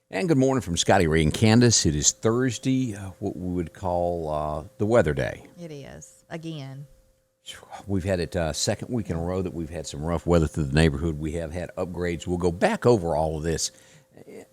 And good morning from Scotty Ray and Candace. It is Thursday, what we would call the weather day. It is, again. We've had it second week in a row that we've had some rough weather through the neighborhood. We have had upgrades. We'll go back over all of this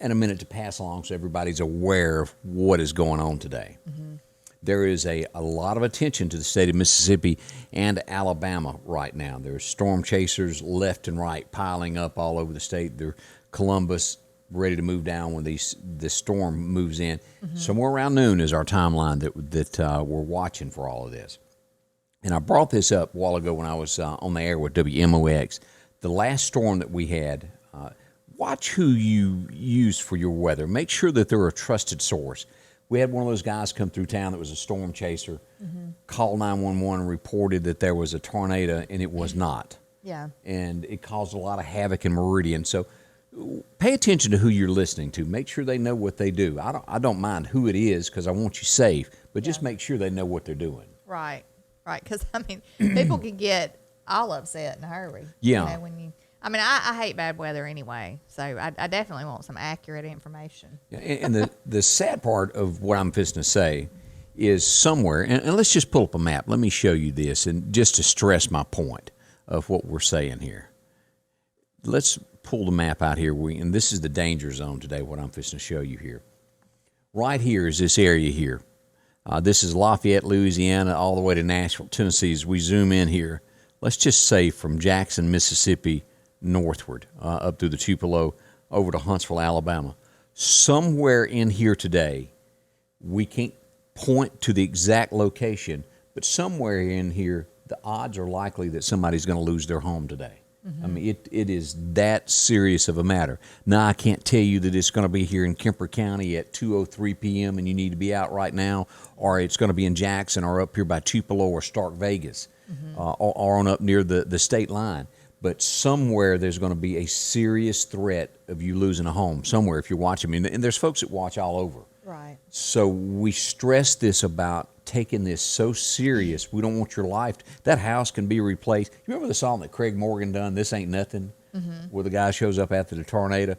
in a minute to pass along so everybody's aware of what is going on today. Mm-hmm. There is a lot of attention to the state of Mississippi and Alabama right now. There's storm chasers left and right piling up all over the state. They're Columbus, ready to move down when this storm moves in. Mm-hmm. Somewhere around noon is our timeline that we're watching for all of this. And I brought this up a while ago when I was on the air with WMOX. The last storm that we had, watch who you use for your weather. Make sure that they're a trusted source. We had one of those guys come through town that was a storm chaser, called 911 and reported that there was a tornado, and it was not. Yeah. And it caused a lot of havoc in Meridian. So pay attention to who you're listening to. Make sure they know what they do. I don't mind who it is because I want you safe, but just make sure they know what they're doing. Right. Because, people can get all upset in a hurry. Yeah. I hate bad weather anyway, so I definitely want some accurate information. And the sad part of what I'm fixing to say is somewhere, and let's just pull up a map. Let me show you this, and just to stress my point of what we're saying here. Let's pull the map out here, and this is the danger zone today, what I'm fixing to show you here. Right here is this area here. This is Lafayette, Louisiana, all the way to Nashville, Tennessee. As we zoom in here, let's just say from Jackson, Mississippi, northward, up through the Tupelo, over to Huntsville, Alabama. Somewhere in here today, we can't point to the exact location, but somewhere in here, the odds are likely that somebody's going to lose their home today. Mm-hmm. It is that serious of a matter. Now, I can't tell you that it's going to be here in Kemper County at 2:03 p.m. and you need to be out right now, or it's going to be in Jackson or up here by Tupelo or Stark, Vegas, or on up near the state line. But somewhere there's going to be a serious threat of you losing a home somewhere if you're watching. And there's folks that watch all over. Right. So we stress this about taking this so serious. We don't want your life. That house can be replaced. You remember the song that Craig Morgan done, This Ain't Nothing, where the guy shows up after the tornado?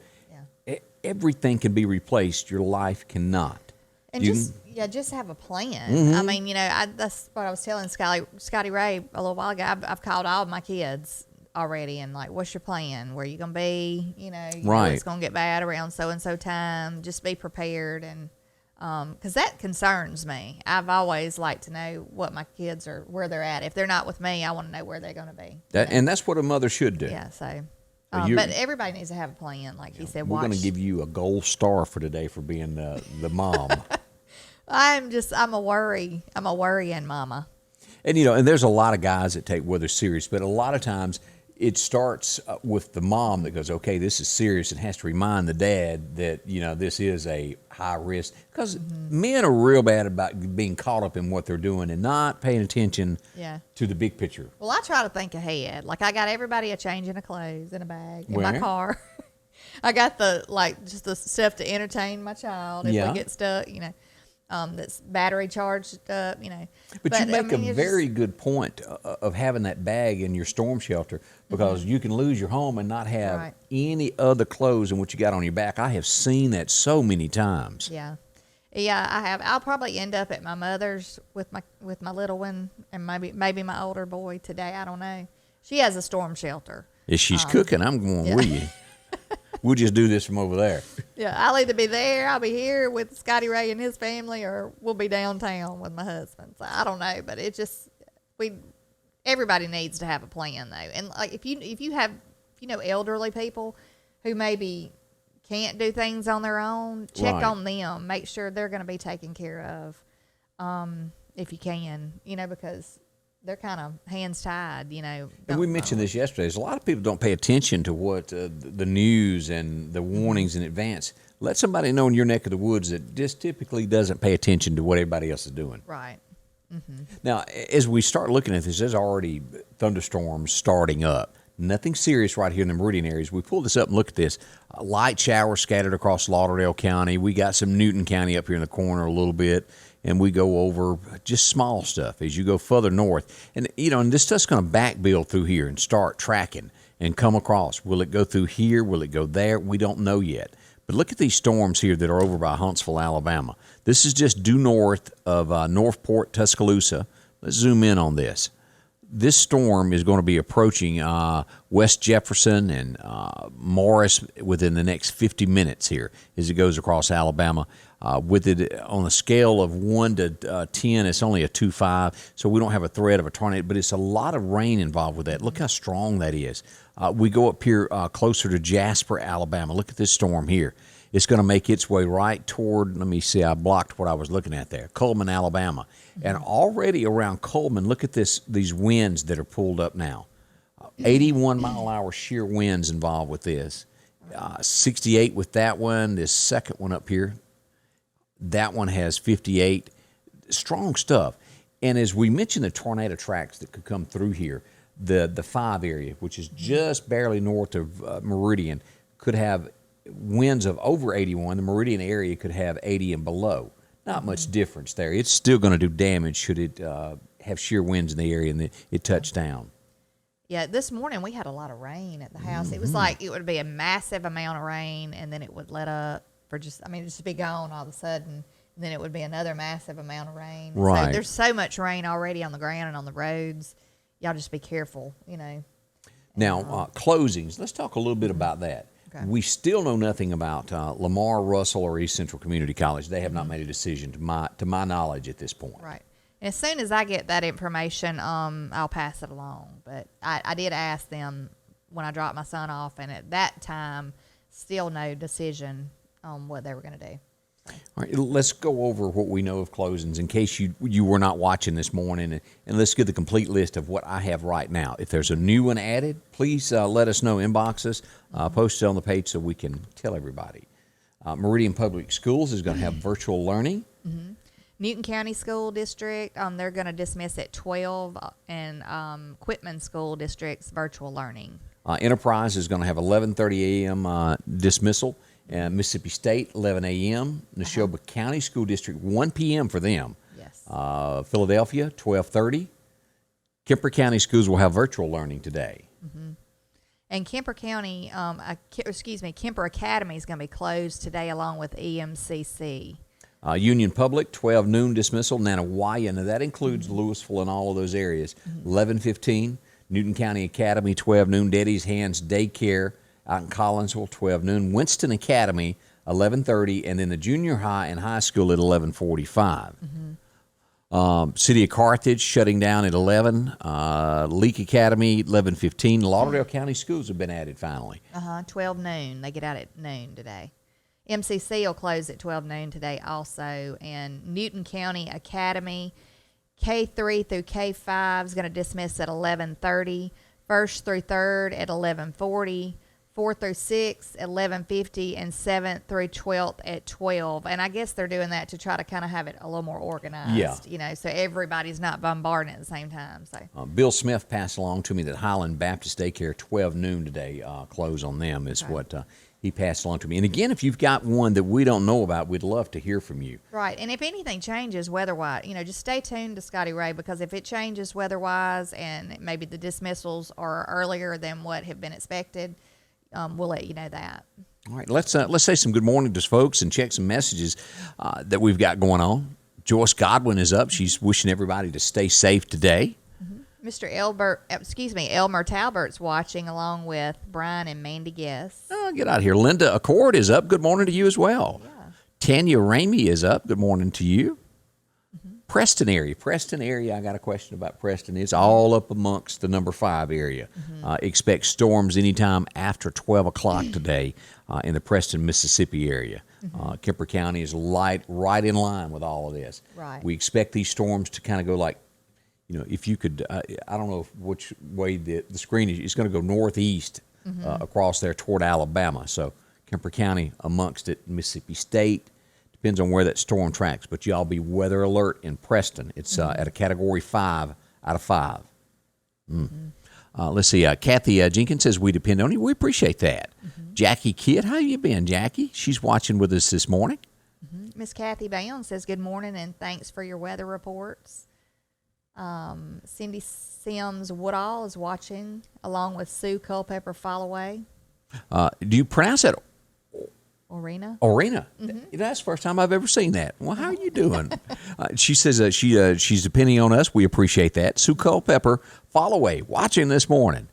Yeah. Everything can be replaced. Your life cannot. And just have a plan. Mm-hmm. That's what I was telling Scotty Ray a little while ago. I've called all of my kids already and what's your plan? Where you going to be? You know it's going to get bad around so-and-so time. Just be prepared. And because that concerns me. I've always liked to know what my kids are, where they're at. If they're not with me, I want to know where they're going to be. And that's what a mother should do. Yeah, so. But everybody needs to have a plan, like he said. We're going to give you a gold star for today for being the mom. I'm a worrying mama. And, and there's a lot of guys that take weather serious, but a lot of times it starts with the mom that goes, okay, this is serious, and has to remind the dad that, this is a high risk. Because men are real bad about being caught up in what they're doing and not paying attention to the big picture. Well, I try to think ahead. Like, I got everybody a change in of clothes in a bag in my car. I got just the stuff to entertain my child if we get stuck, that's battery charged up, But you make a very good point of having that bag in your storm shelter because you can lose your home and not have any other clothes than what you got on your back. I have seen that so many times. Yeah, I have. I'll probably end up at my mother's with my little one and maybe my older boy today. I don't know. She has a storm shelter. If she's cooking, I'm going with you. We'll just do this from over there. Yeah, I'll either be there, I'll be here with Scotty Ray and his family, or we'll be downtown with my husband. So I don't know, but it just everybody needs to have a plan though. And if you have elderly people who maybe can't do things on their own, check on them, make sure they're going to be taken care of, if you can, because they're kind of hands tied, And we mentioned this yesterday. A lot of people don't pay attention to what the news and the warnings in advance. Let somebody know in your neck of the woods that just typically doesn't pay attention to what everybody else is doing. Right. Mm-hmm. Now, as we start looking at this, there's already thunderstorms starting up. Nothing serious right here in the Meridian areas. We pull this up and look at this. Light showers scattered across Lauderdale County. We got some Newton County up here in the corner a little bit. And we go over just small stuff as you go further north. And, and this stuff's going to back build through here and start tracking and come across. Will it go through here? Will it go there? We don't know yet. But look at these storms here that are over by Huntsville, Alabama. This is just due north of Northport, Tuscaloosa. Let's zoom in on this. This storm is going to be approaching West Jefferson and Morris within the next 50 minutes here as it goes across Alabama. With it on a scale of 1 to 10, it's only a 2.5, so we don't have a threat of a tornado, but it's a lot of rain involved with that. Look how strong that is. We go up here closer to Jasper, Alabama. Look at this storm here. It's going to make its way right toward, let me see, I blocked what I was looking at there, Cullman, Alabama. And already around Cullman, look at these winds that are pulled up now. 81-mile-an-hour shear winds involved with this. 68 with that one. This second one up here, that one has 58. Strong stuff. And as we mentioned the tornado tracks that could come through here, the 5 area, which is just barely north of Meridian, could have winds of over 81. The Meridian area could have 80 and below. Not much difference there. It's still going to do damage should it have shear winds in the area and it touch down. Yeah, this morning we had a lot of rain at the house. It was like it would be a massive amount of rain, and then it would let up for just to be gone all of a sudden. And then it would be another massive amount of rain. Right. So there's so much rain already on the ground and on the roads. Y'all just be careful, Now, closings. Let's talk a little bit about that. Okay. We still know nothing about Lamar, Russell, or East Central Community College. They have not made a decision to my knowledge at this point. Right. And as soon as I get that information, I'll pass it along. But I did ask them when I dropped my son off, and at that time, still no decision on what they were going to do. All right, let's go over what we know of closings in case you were not watching this morning, and let's get the complete list of what I have right now. If there's a new one added, please let us know, inbox us, post it on the page so we can tell everybody. Meridian Public Schools is going to have virtual learning. Mm-hmm. Newton County School District, they're going to dismiss at 12, and Quitman School District's virtual learning. Enterprise is going to have 11:30 a.m. Dismissal. Mississippi State, 11 a.m. Neshoba County School District, 1 p.m. for them. Yes. Philadelphia, 12:30. Kemper County schools will have virtual learning today. Mm-hmm. And Kemper County, Kemper Academy is going to be closed today along with EMCC. Union Public, 12 noon dismissal. Nanawaya, now that includes Louisville and all of those areas, 11:15. Newton County Academy, 12 noon. Daddy's Hands Daycare out in Collinsville, 12 noon. Winston Academy, 11:30, and then the junior high and high school at 11:45. City of Carthage shutting down at 11. Leake Academy, 11:15. Lauderdale County schools have been added finally. 12 noon. They get out at noon today. MCC will close at 12 noon today also, and Newton County Academy, K3 through K5 is going to dismiss at 11:30. First through third at 11:40. 4 through 6 at 11:50, and 7th through 12th at 12. And I guess they're doing that to try to kind of have it a little more organized, so everybody's not bombarding at the same time. So Bill Smith passed along to me that Highland Baptist Daycare, 12 noon today, close on them is what he passed along to me. And again, if you've got one that we don't know about, we'd love to hear from you. Right. And if anything changes weather-wise, just stay tuned to Scotty Ray, because if it changes weather-wise and maybe the dismissals are earlier than what have been expected, we'll let you know that. All right, let's say some good morning to folks and check some messages that we've got going on. Joyce Godwin is up. She's wishing everybody to stay safe today. Mr. Elmer Talbert's watching along with Brian and Mandy Guess. Oh, get out of here. Linda Accord is up. Good morning to you as well. Yeah. Tanya Ramey is up. Good morning to you. Preston area. I got a question about Preston. It's all up amongst the number 5 area. Expect storms anytime after 12 o'clock today in the Preston, Mississippi area. Kemper County is right in line with all of this. Right. We expect these storms to kind of go like, if you could, I don't know which way the screen is. It's going to go northeast across there toward Alabama. So Kemper County amongst it, Mississippi State. Depends on where that storm tracks, but y'all be weather alert in Preston. It's at a Category 5 out of 5. Let's see. Kathy Jenkins says we depend on you. We appreciate that. Jackie Kidd, how you been, Jackie? She's watching with us this morning. Miss Kathy Bound says good morning and thanks for your weather reports. Cindy Sims Woodall is watching along with Sue Culpepper Followay. Do you pronounce that Orena. That's the first time I've ever seen that. Well, how are you doing? She says she's depending on us. We appreciate that. Sue Culpepper, Followaway, watching this morning.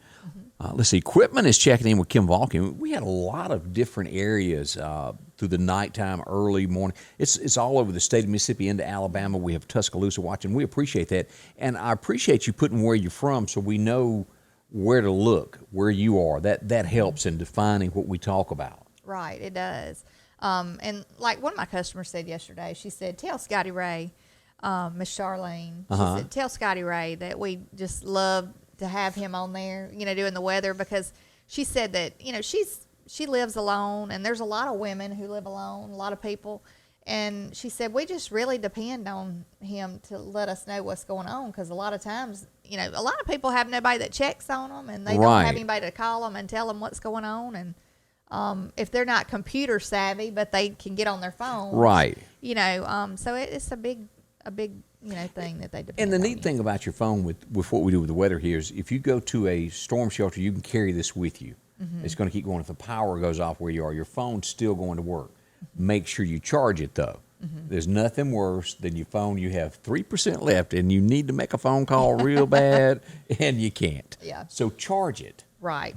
Let's see. Equipment is checking in with Kim Vulcan. We had a lot of different areas through the nighttime, early morning. It's all over the state of Mississippi into Alabama. We have Tuscaloosa watching. We appreciate that. And I appreciate you putting where you're from so we know where to look, where you are. That helps in defining what we talk about. Right, it does. And like one of my customers said yesterday, she said, tell Scotty Ray, Miss Charlene, she said, tell Scotty Ray that we just love to have him on there, doing the weather, because she said that, she lives alone, and there's a lot of women who live alone, a lot of people. And she said, we just really depend on him to let us know what's going on, because a lot of times, a lot of people have nobody that checks on them, and they don't have anybody to call them and tell them what's going on. And if they're not computer savvy, but they can get on their phone, right? So it's a big thing that they depend on. And the neat thing about your phone with what we do with the weather here is, if you go to a storm shelter, you can carry this with you. It's going to keep going. If the power goes off where you are, your phone's still going to work. Make sure you charge it though. There's nothing worse than your phone. You have 3% left, and you need to make a phone call real bad, and you can't. Yeah. So charge it. Right.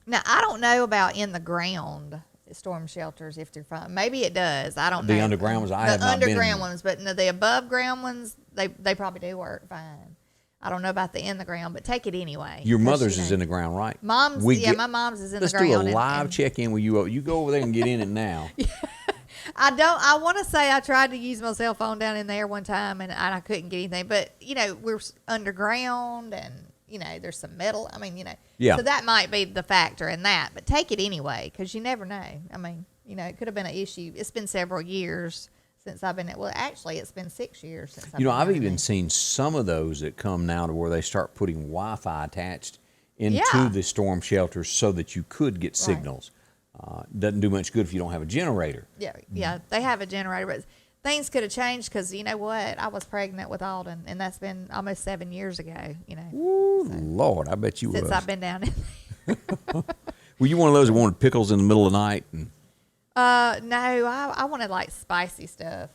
Now, I don't know about in the ground storm shelters, if they're fine. Maybe it does. I don't know. The underground ones, I have not been. The underground ones, but no, the above ground ones, they probably do work fine. I don't know about the in the ground, but take it anyway. Your mother's is in the ground, right? My mom's is in the ground. Let's do a live check-in with you. You go over there and get in it now. I want to say I tried to use my cell phone down in there one time, and I couldn't get anything. But, we're underground, and, there's some metal. Yeah. So that might be the factor in that. But take it anyway, because you never know. It could have been an issue. It's been several years since I've been actually, it's been 6 years since I've been I've even seen some of those that come now to where they start putting Wi-Fi attached into the storm shelters so that you could get signals. Doesn't do much good if you don't have a generator. Yeah, they have a generator, but things could have changed, because you know what? I was pregnant with Alden, and that's been almost 7 years ago. Ooh, so, Lord, I bet you since I've been down in there. Were you one of those that wanted pickles in the middle of the night? No, I wanted like spicy stuff,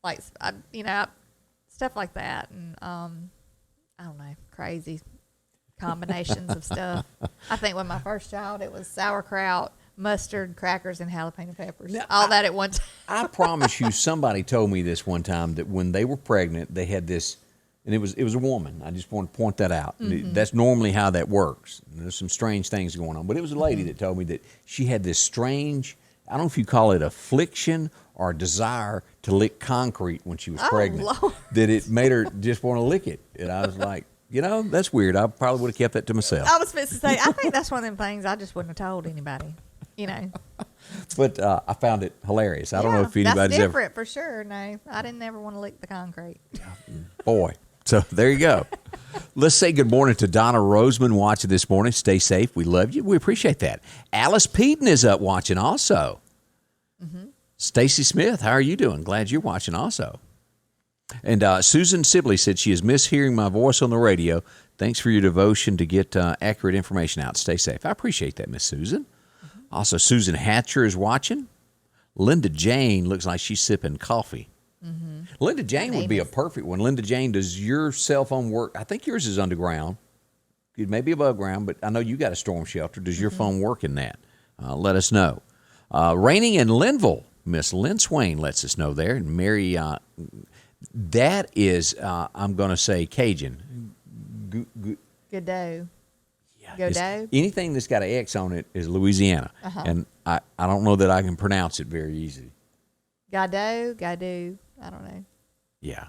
like stuff like that, and I don't know, crazy combinations of stuff. I think with my first child, it was sauerkraut, mustard, crackers, and jalapeno peppers. Now, all that at one time. I promise you, somebody told me this one time, that when they were pregnant, they had this, and it was a woman. I just want to point that out. That's normally how that works. There's some strange things going on, but it was a lady that told me that she had this strange, I don't know if you call it affliction or desire to lick concrete when she was pregnant. Lord. That it made her just want to lick it. And I was like, that's weird. I probably would have kept that to myself. I was supposed to say, I think that's one of them things I just wouldn't have told anybody, But I found it hilarious. I don't know if anybody's that's different for sure. No, I didn't ever want to lick the concrete. Boy. So there you go. Let's say good morning to Donna Roseman watching this morning. Stay safe. We love you. We appreciate that. Alice Peden is up watching also. Stacy Smith, how are you doing? Glad you're watching also. And Susan Sibley said she has missed hearing my voice on the radio. Thanks for your devotion to get accurate information out. Stay safe. I appreciate that, Miss Susan. Also, Susan Hatcher is watching. Linda Jane looks like she's sipping coffee. Linda Jane would be a perfect one. Linda Jane, does your cell phone work? I think yours is underground. It may be above ground, but I know you got a storm shelter. Does your phone work in that? Let us know. Raining in Linville, Miss Lynn Swain lets us know there. And Mary, that is, I'm going to say Cajun. Godot. Yeah, Godot? Anything that's got an X on it is Louisiana. And I don't know that I can pronounce it very easily. Godot. I don't know. Yeah,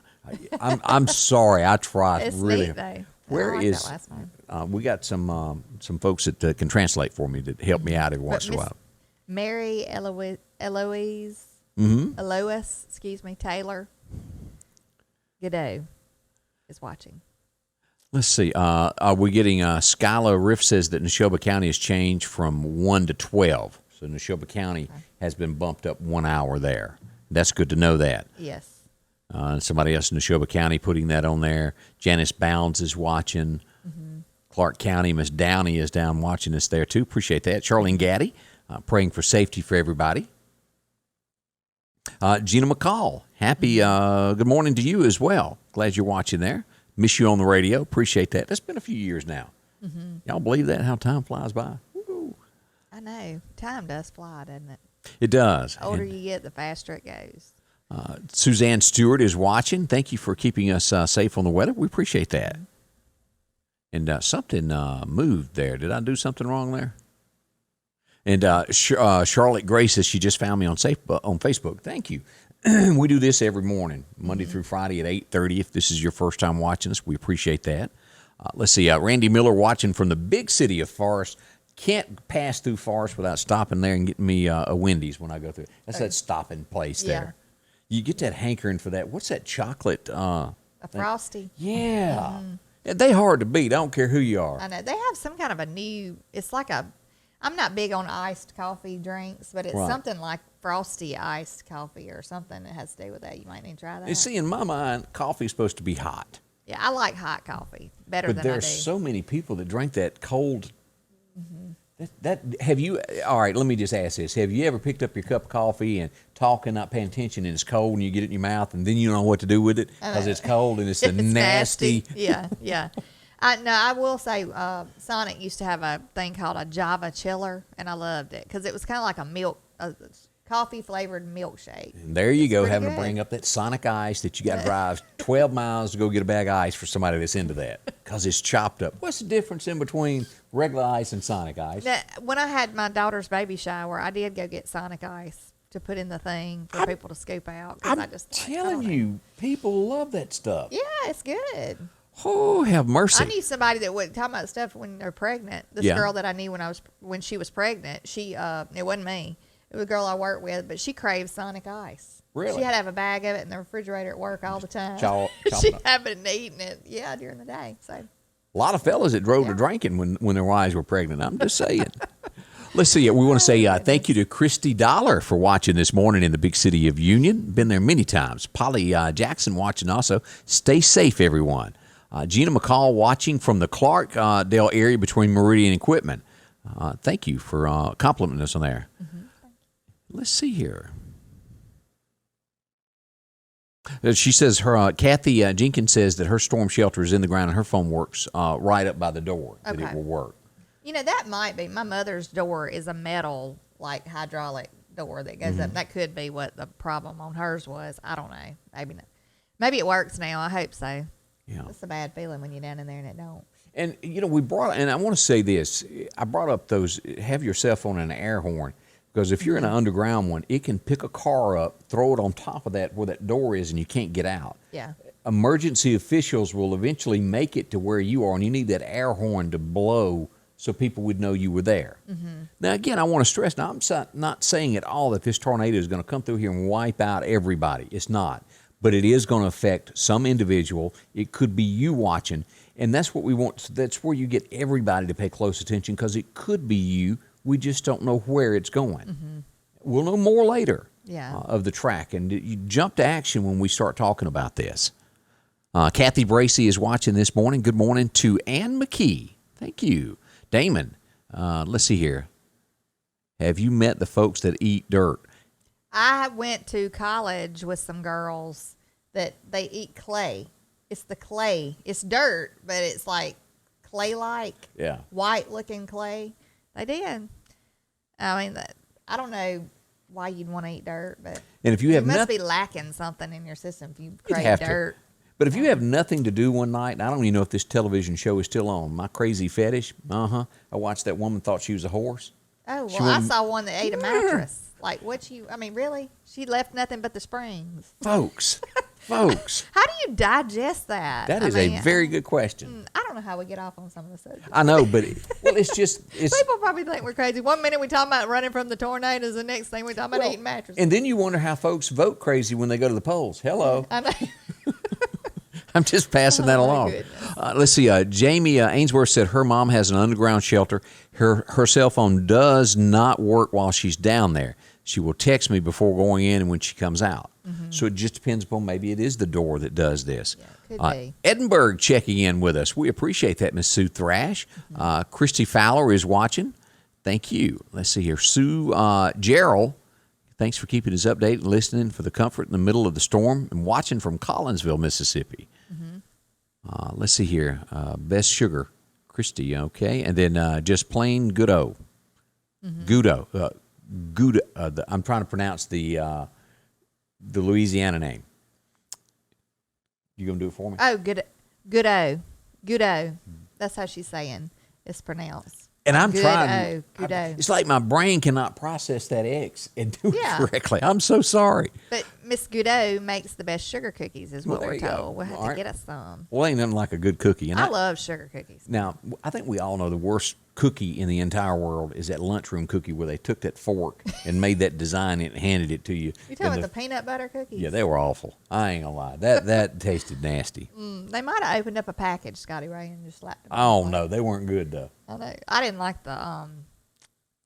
I'm sorry. I tried it's really. Neat, though. Where like is? That last name. We got some folks that can translate for me that help me out every once in a while. Mary Eloise, excuse me, Taylor Godot is watching. Let's see. Are we getting? Skyla Riff says that Neshoba County has changed from 1 to 12. So Neshoba County has been bumped up 1 hour there. That's good to know that. Yes. Somebody else in Neshoba County putting that on there. Janice Bounds is watching. Clark County, Miss Downey is down watching us there too. Appreciate that. Charlene Gaddy, praying for safety for everybody. Gina McCall, happy good morning to you as well. Glad you're watching there. Miss you on the radio. Appreciate that. That's been a few years now. Y'all believe that, how time flies by? Woo. I know. Time does fly, doesn't it? It does. The older you get, the faster it goes. Suzanne Stewart is watching. Thank you for keeping us safe on the weather. We appreciate that. And something moved there. Did I do something wrong there? And Charlotte Grace says she just found me on Facebook. Thank you. We do this every morning, Monday through Friday at 8:30. If this is your first time watching us, we appreciate that. Let's see. Randy Miller watching from the big city of Forest. Can't pass through Forest without stopping there and getting me a Wendy's when I go through. That's that stopping place there. You get that hankering for that. What's that chocolate? A Frosty. Yeah. They hard to beat. I don't care who you are. I know. They have some kind of a new, it's like I'm not big on iced coffee drinks, but it's something like Frosty iced coffee or something that has to do with that. You might need to try that. You see, in my mind, coffee's supposed to be hot. Yeah, I like hot coffee better than I do. But there's so many people that drink that cold. Have you? All right, let me just ask this: have you ever picked up your cup of coffee and talking, not paying attention, and it's cold, and you get it in your mouth, and then you don't know what to do with it because it's cold and it's a nasty. Yeah. I will say Sonic used to have a thing called a Java chiller, and I loved it because it was kind of like a coffee-flavored milkshake. And there you go, having to bring up that Sonic ice that you got to drive 12 miles to go get a bag of ice for somebody that's into that because it's chopped up. What's the difference in between regular ice and Sonic ice? When I had my daughter's baby shower, I did go get Sonic ice to put in the thing for people to scoop out. I'm telling you, people love that stuff. Yeah, it's good. Oh, have mercy. I knew somebody that would talk about stuff when they're pregnant. This girl that I knew when she was pregnant, she it wasn't me. It was a girl I worked with, but she craved Sonic ice. Really? She had to have a bag of it in the refrigerator at work all the time. She had been eating it, during the day. So a lot of fellas that drove to drinking when their wives were pregnant. I'm just saying. Let's see. We want to say thank you to Christy Dollar for watching this morning in the big city of Union. Been there many times. Polly Jackson watching also. Stay safe, everyone. Gina McCall watching from the Clarkdale area between Meridian and Quitman. Thank you for complimenting us on there. Let's see here. She says Kathy Jenkins says that her storm shelter is in the ground and her phone works right up by the door, that it will work. You know, that might be. My mother's door is a metal, like, hydraulic door that goes up. That could be what the problem on hers was. I don't know. Maybe not. Maybe it works now. I hope so. Yeah. It's a bad feeling when you're down in there and it don't. And, you know, and I want to say this. I brought up have your cell phone and an air horn. Because if you're in an underground one, it can pick a car up, throw it on top of that where that door is, and you can't get out. Yeah. Emergency officials will eventually make it to where you are, and you need that air horn to blow so people would know you were there. Now, again, I want to stress, now I'm not saying at all that this tornado is going to come through here and wipe out everybody. It's not. But it is going to affect some individual. It could be you watching, and that's what we want. That's where you get everybody to pay close attention because it could be you. We just don't know where it's going. We'll know more later of the track. And you jump to action when we start talking about this. Kathy Bracey is watching this morning. Good morning to Ann McKee. Thank you. Damon, let's see here. Have you met the folks that eat dirt? I went to college with some girls that they eat clay. It's the clay. It's dirt, but it's like clay-like. Yeah. White-looking clay. They did. I mean, I don't know why you'd want to eat dirt, but and if you have must be lacking something in your system if you crave dirt. But if you have nothing to do one night, and I don't even know if this television show is still on, My Crazy Fetish, I watched that woman thought she was a horse. Oh, well, I saw one that ate a mattress. Like, really? She left nothing but the springs. Folks. How do you digest that? That is a very good question. I don't know how we get off on some of the subjects. I know, but it's just... People probably think we're crazy. 1 minute we talk about running from the tornadoes, the next thing we talk about eating mattresses. And then you wonder how folks vote crazy when they go to the polls. Hello. I know. I'm just passing that along. Let's see. Jamie Ainsworth said her mom has an underground shelter. Her cell phone does not work while she's down there. She will text me before going in and when she comes out. So it just depends upon maybe it is the door that does this. Yeah, could be. Edinburgh checking in with us. We appreciate that, Miss Sue Thrash. Christy Fowler is watching. Thank you. Let's see here. Sue Gerald, Thanks for keeping us updated and listening for the comfort in the middle of the storm and watching from Collinsville, Mississippi. Let's see here. Best sugar, Christy, okay. And then just plain Goodo. Goodo. Goodo. I'm trying to pronounce the Louisiana name. You going to do it for me? Oh, Goodo. Goodo. That's how she's saying it's pronounced. And I'm trying. Goodo. It's like my brain cannot process that X and do it Yeah. correctly. I'm so sorry. But Miss Goodo makes the best sugar cookies, is what Well, they're there you told. go. We'll have All to right. get us some. Well, ain't nothing like a good cookie. And I love sugar cookies. Now, I think we all know the worst cookie in the entire world is that lunchroom cookie where they took that fork and made that design and handed it to you. You talking about the peanut butter cookies? Yeah, they were awful. I ain't gonna lie. That tasted nasty. They might have opened up a package, Scotty Ray, and just slapped them. Oh no, they weren't good though. I know. I didn't like the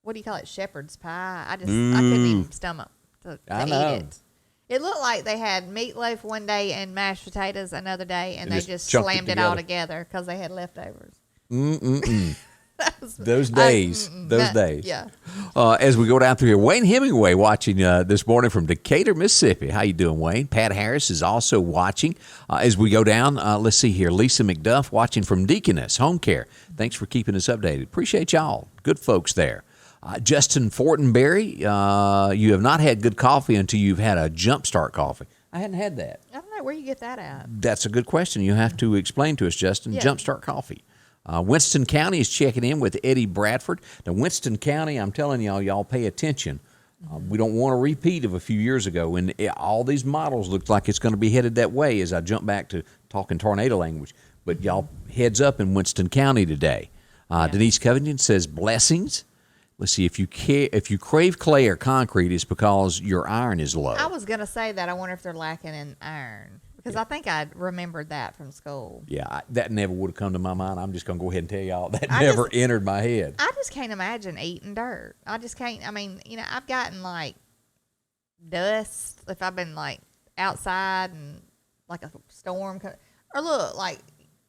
what do you call it? Shepherd's pie. I couldn't even stomach to I eat know. it. It looked like they had meatloaf one day and mashed potatoes another day, and they just chunked it slammed it all together because they had leftovers. Those days. Yeah. As we go down through here, Wayne Hemingway watching this morning from Decatur, Mississippi. How you doing, Wayne? Pat Harris is also watching. As we go down, let's see here. Lisa McDuff watching from Deaconess Home Care. Thanks for keeping us updated. Appreciate y'all. Good folks there. Justin Fortenberry, you have not had good coffee until you've had a Jumpstart coffee. I hadn't had that. I don't know where you get that at. That's a good question. You have to explain to us, Justin. Yeah. Jumpstart Coffee. Winston County is checking in with Eddie Bradford. Now, Winston County, I'm telling y'all pay attention. We don't want a repeat of a few years ago when all these models looked like it's going to be headed that way as I jump back to talking tornado language. But y'all heads up in Winston County today. Denise Covington says blessings. Let's see, if you crave clay or concrete, it's because your iron is low. I was going to say that. I wonder if they're lacking in iron. Because I think I remembered that from school. Yeah, that never would have come to my mind. I'm just going to go ahead and tell y'all that never entered my head. I just can't imagine eating dirt. I just can't. I mean, I've gotten like dust if I've been like outside and like a storm. Or look, like,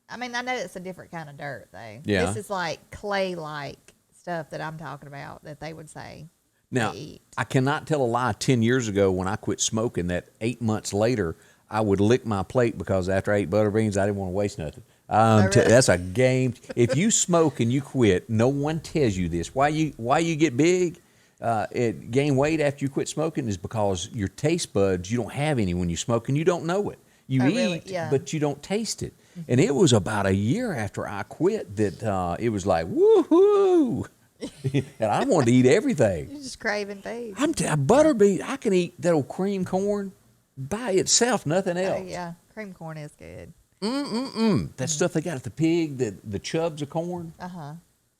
I mean, I know it's a different kind of dirt though. Yeah. This is like clay-like stuff that I'm talking about that they would say. Now, to eat. I cannot tell a lie. 10 years ago when I quit smoking, that 8 months later, I would lick my plate because after I ate butter beans, I didn't want to waste nothing. Really? That's a game. If you smoke and you quit, no one tells you this. Why you get big, gain weight after you quit smoking is because your taste buds, you don't have any when you smoke and you don't know it. You eat, really? Yeah. but you don't taste it. And it was about a year after I quit that it was like, woohoo. And I wanted to eat everything. You're just craving food. Butter beans, I can eat that old cream corn by itself, nothing else. Oh, yeah. Cream corn is good. That stuff they got at the pig, the chubs of corn.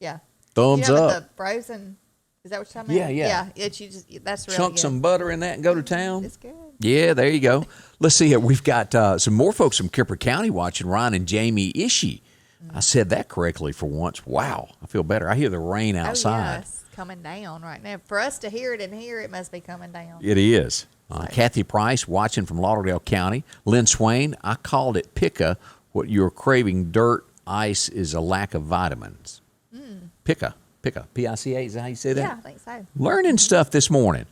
Yeah. Thumbs you know, up. The frozen, is that what you're talking about? Yeah. Yeah, that's really Chunk good. some butter in that and go to town. It's good. Yeah, there you go. Let's see here. We've got some more folks from Kemper County watching. Ryan and Jamie Ishii. I said that correctly for once. Wow, I feel better. I hear the rain outside. Oh, yeah, it's coming down right now. For us to hear it in here, it must be coming down. It is. Kathy Price watching from Lauderdale County. Lynn Swain, I called it pica. What you're craving, dirt, ice, is a lack of vitamins. Pica, P-I-C-A, is that how you say that? Yeah, I think so. Learning stuff this morning.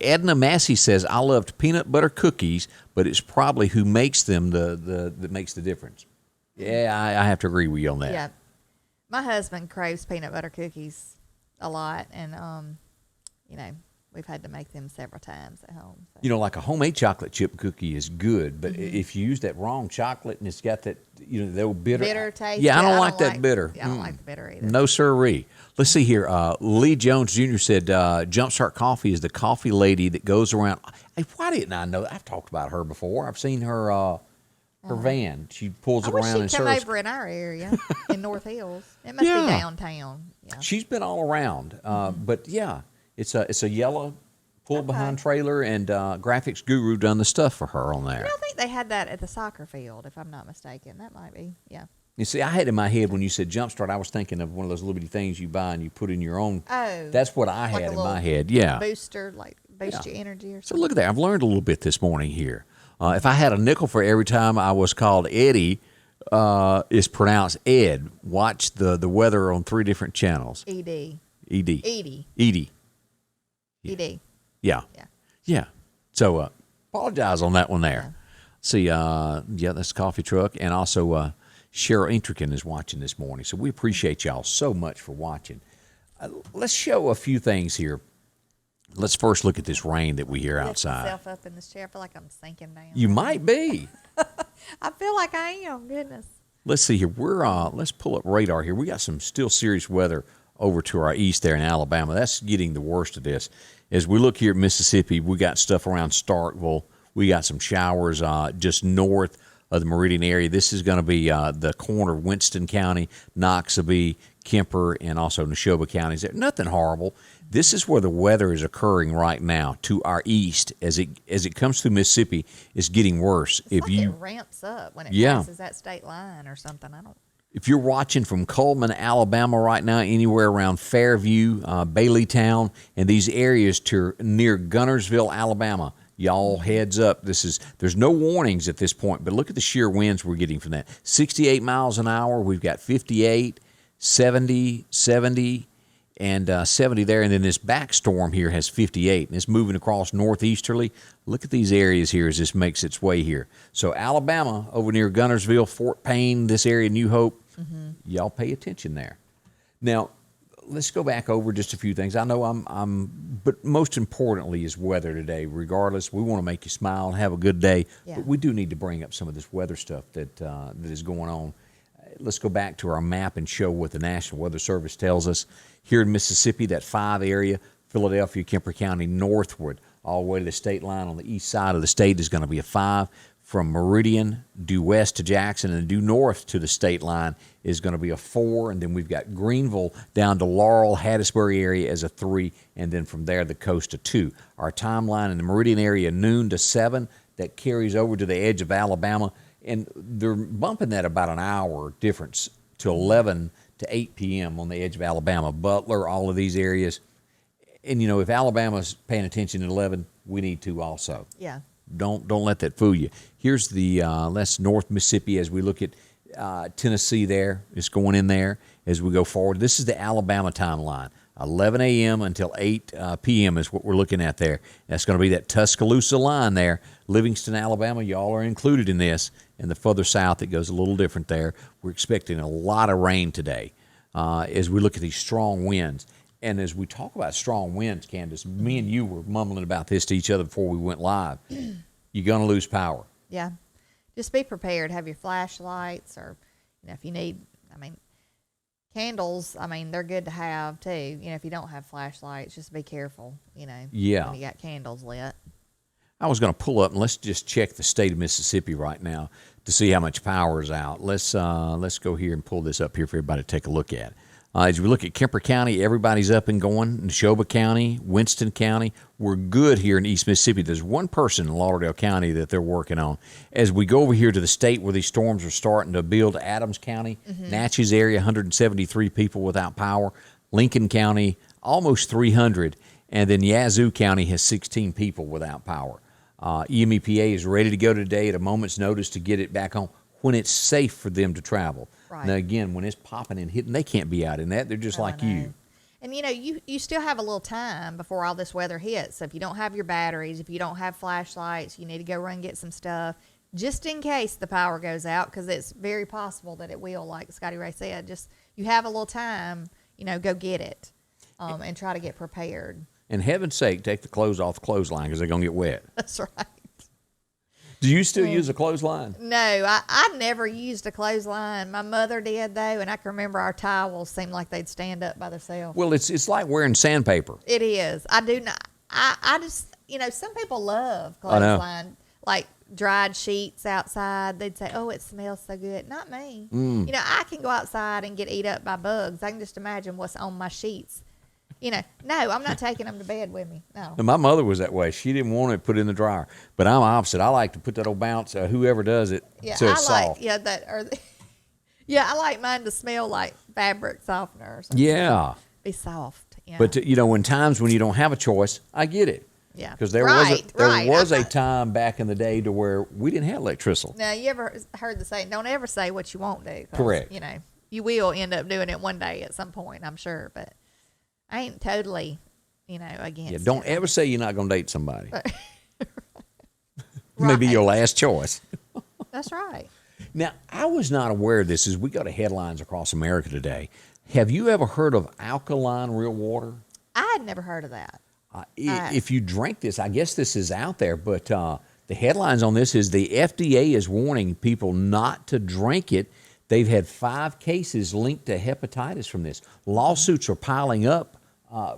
Edna Massey says, I loved peanut butter cookies, but it's probably who makes them that makes the difference. Yeah, I have to agree with you on that. Yeah. My husband craves peanut butter cookies a lot, and, we've had to make them several times at home. So. You know, like a homemade chocolate chip cookie is good, but if you use that wrong chocolate and it's got that, the old bitter taste. Yeah, I don't like that bitter. I don't like the bitter either. No sirree. Let's see here. Lee Jones Jr. said Jumpstart Coffee is the coffee lady that goes around. Hey, why didn't I know? I've talked about her before. I've seen her van. She pulls it around and she'd come serves. over in our area in North Hills. It must be downtown. Yeah. She's been all around. But yeah, it's a yellow pull behind trailer, and graphics guru done the stuff for her on there. I think they had that at the soccer field, if I'm not mistaken. That might be, yeah. You see, I had in my head when you said Jumpstart, I was thinking of one of those little bitty things you buy and you put in your own. Oh. That's what I like had a in my little head. Yeah. Booster, like boost your energy or So something. look at that. I've learned a little bit this morning here. If I had a nickel for every time I was called Eddie, it's pronounced Ed. Watch the weather on 3 different channels. ED. ED. Edie. Edie. ED. Yeah. Yeah. Yeah. So apologize on that one there. See, that's the coffee truck. And also Cheryl Intrican is watching this morning. So we appreciate y'all so much for watching. Let's show a few things here. Let's first look at this rain that we hear outside. Myself up in this chair. I feel like I'm sinking down. You might be. I feel like I am. Goodness. Let's see here. Let's pull up radar here. We got some still serious weather over to our east there in Alabama. That's getting the worst of this. As we look here at Mississippi, we got stuff around Starkville. We got some showers just north of the Meridian area. This is going to be the corner of Winston County, Noxubee, Kemper, and also Neshoba counties. Nothing horrible. This is where the weather is occurring right now to our east. As it comes through Mississippi, it's getting worse. It ramps up when it passes that state line or something. If you're watching from Coleman, Alabama right now, anywhere around Fairview, Baileytown, and these areas to near Gunnersville, Alabama, y'all heads up. There's no warnings at this point, but look at the sheer winds we're getting from that. 68 miles an hour. We've got 58, 70, 70, and 70 there. And then this back storm here has 58, and it's moving across northeasterly. Look at these areas here as this makes its way here. So Alabama, over near Gunnersville, Fort Payne, this area, New Hope, y'all pay attention there. Now, let's go back over just a few things. I know but most importantly is weather today. Regardless, we want to make you smile and have a good day, but we do need to bring up some of this weather stuff that is going on. Let's go back to our map and show what the National Weather Service tells us. Here in Mississippi, that 5 area, Philadelphia, Kemper County, northward, all the way to the state line on the east side of the state is going to be a 5. From Meridian, due west to Jackson, and due north to the state line is going to be a 4. And then we've got Greenville down to Laurel, Hattiesburg area as a 3. And then from there, the coast, a 2. Our timeline in the Meridian area, noon to 7. That carries over to the edge of Alabama. And they're bumping that about an hour difference to 11 to 8 p.m. on the edge of Alabama. Butler, all of these areas. And, if Alabama's paying attention at 11, we need to also. Yeah. Don't let that fool you. Here's that's North Mississippi as we look at Tennessee there. It's going in there as we go forward. This is the Alabama timeline. 11 a.m. until 8 p.m. is what we're looking at there. That's going to be that Tuscaloosa line there. Livingston, Alabama, y'all are included in this. And the further south, it goes a little different there. We're expecting a lot of rain today as we look at these strong winds. And as we talk about strong winds, Candace, me and you were mumbling about this to each other before we went live. You're going to lose power. Yeah. Just be prepared. Have your flashlights or, if you need, candles, they're good to have too. If you don't have flashlights, just be careful, when you got candles lit. I was going to pull up and let's just check the state of Mississippi right now to see how much power is out. Let's go here and pull this up here for everybody to take a look at. As we look at Kemper County, everybody's up and going. Neshoba County, Winston County, we're good here in East Mississippi. There's one person in Lauderdale County that they're working on. As we go over here to the state where these storms are starting to build, Adams County, Natchez area, 173 people without power. Lincoln County, almost 300. And then Yazoo County has 16 people without power. EMEPA is ready to go today at a moment's notice to get it back on when it's safe for them to travel. Right. Now, again, when it's popping and hitting, they can't be out in that. They're just like you. And, you still have a little time before all this weather hits. So if you don't have your batteries, if you don't have flashlights, you need to go run and get some stuff just in case the power goes out, because it's very possible that it will, like Scotty Ray said. Just you have a little time, go get it and try to get prepared. And heaven's sake, take the clothes off the clothesline because they're going to get wet. That's right. Do you still use a clothesline? No, I never used a clothesline. My mother did, though, and I can remember our towels seemed like they'd stand up by themselves. Well, it's like wearing sandpaper. It is. I do not. I just, some people love clothesline, like dried sheets outside. They'd say, oh, it smells so good. Not me. I can go outside and get eat up by bugs. I can just imagine what's on my sheets. No, I'm not taking them to bed with me. No. My mother was that way. She didn't want it put in the dryer. But I'm opposite. I like to put that old bounce, whoever does it, so it's soft. I like mine to smell like fabric softener or something. Yeah. Be soft. Yeah. But, in times when you don't have a choice, I get it. Yeah. Because there was a time back in the day to where we didn't have electricity. Now, you ever heard the saying, don't ever say what you won't do. Correct. You will end up doing it one day at some point, I'm sure. But I ain't totally, against. Yeah, don't it. ever say you're not going to date somebody. Right. Maybe your last choice. That's right. Now, I was not aware of this as we go to headlines across America today. Have you ever heard of alkaline real water? I had never heard of that. If you drink this, I guess this is out there, but the headlines on this is the FDA is warning people not to drink it. They've had 5 cases linked to hepatitis from this. Lawsuits are piling up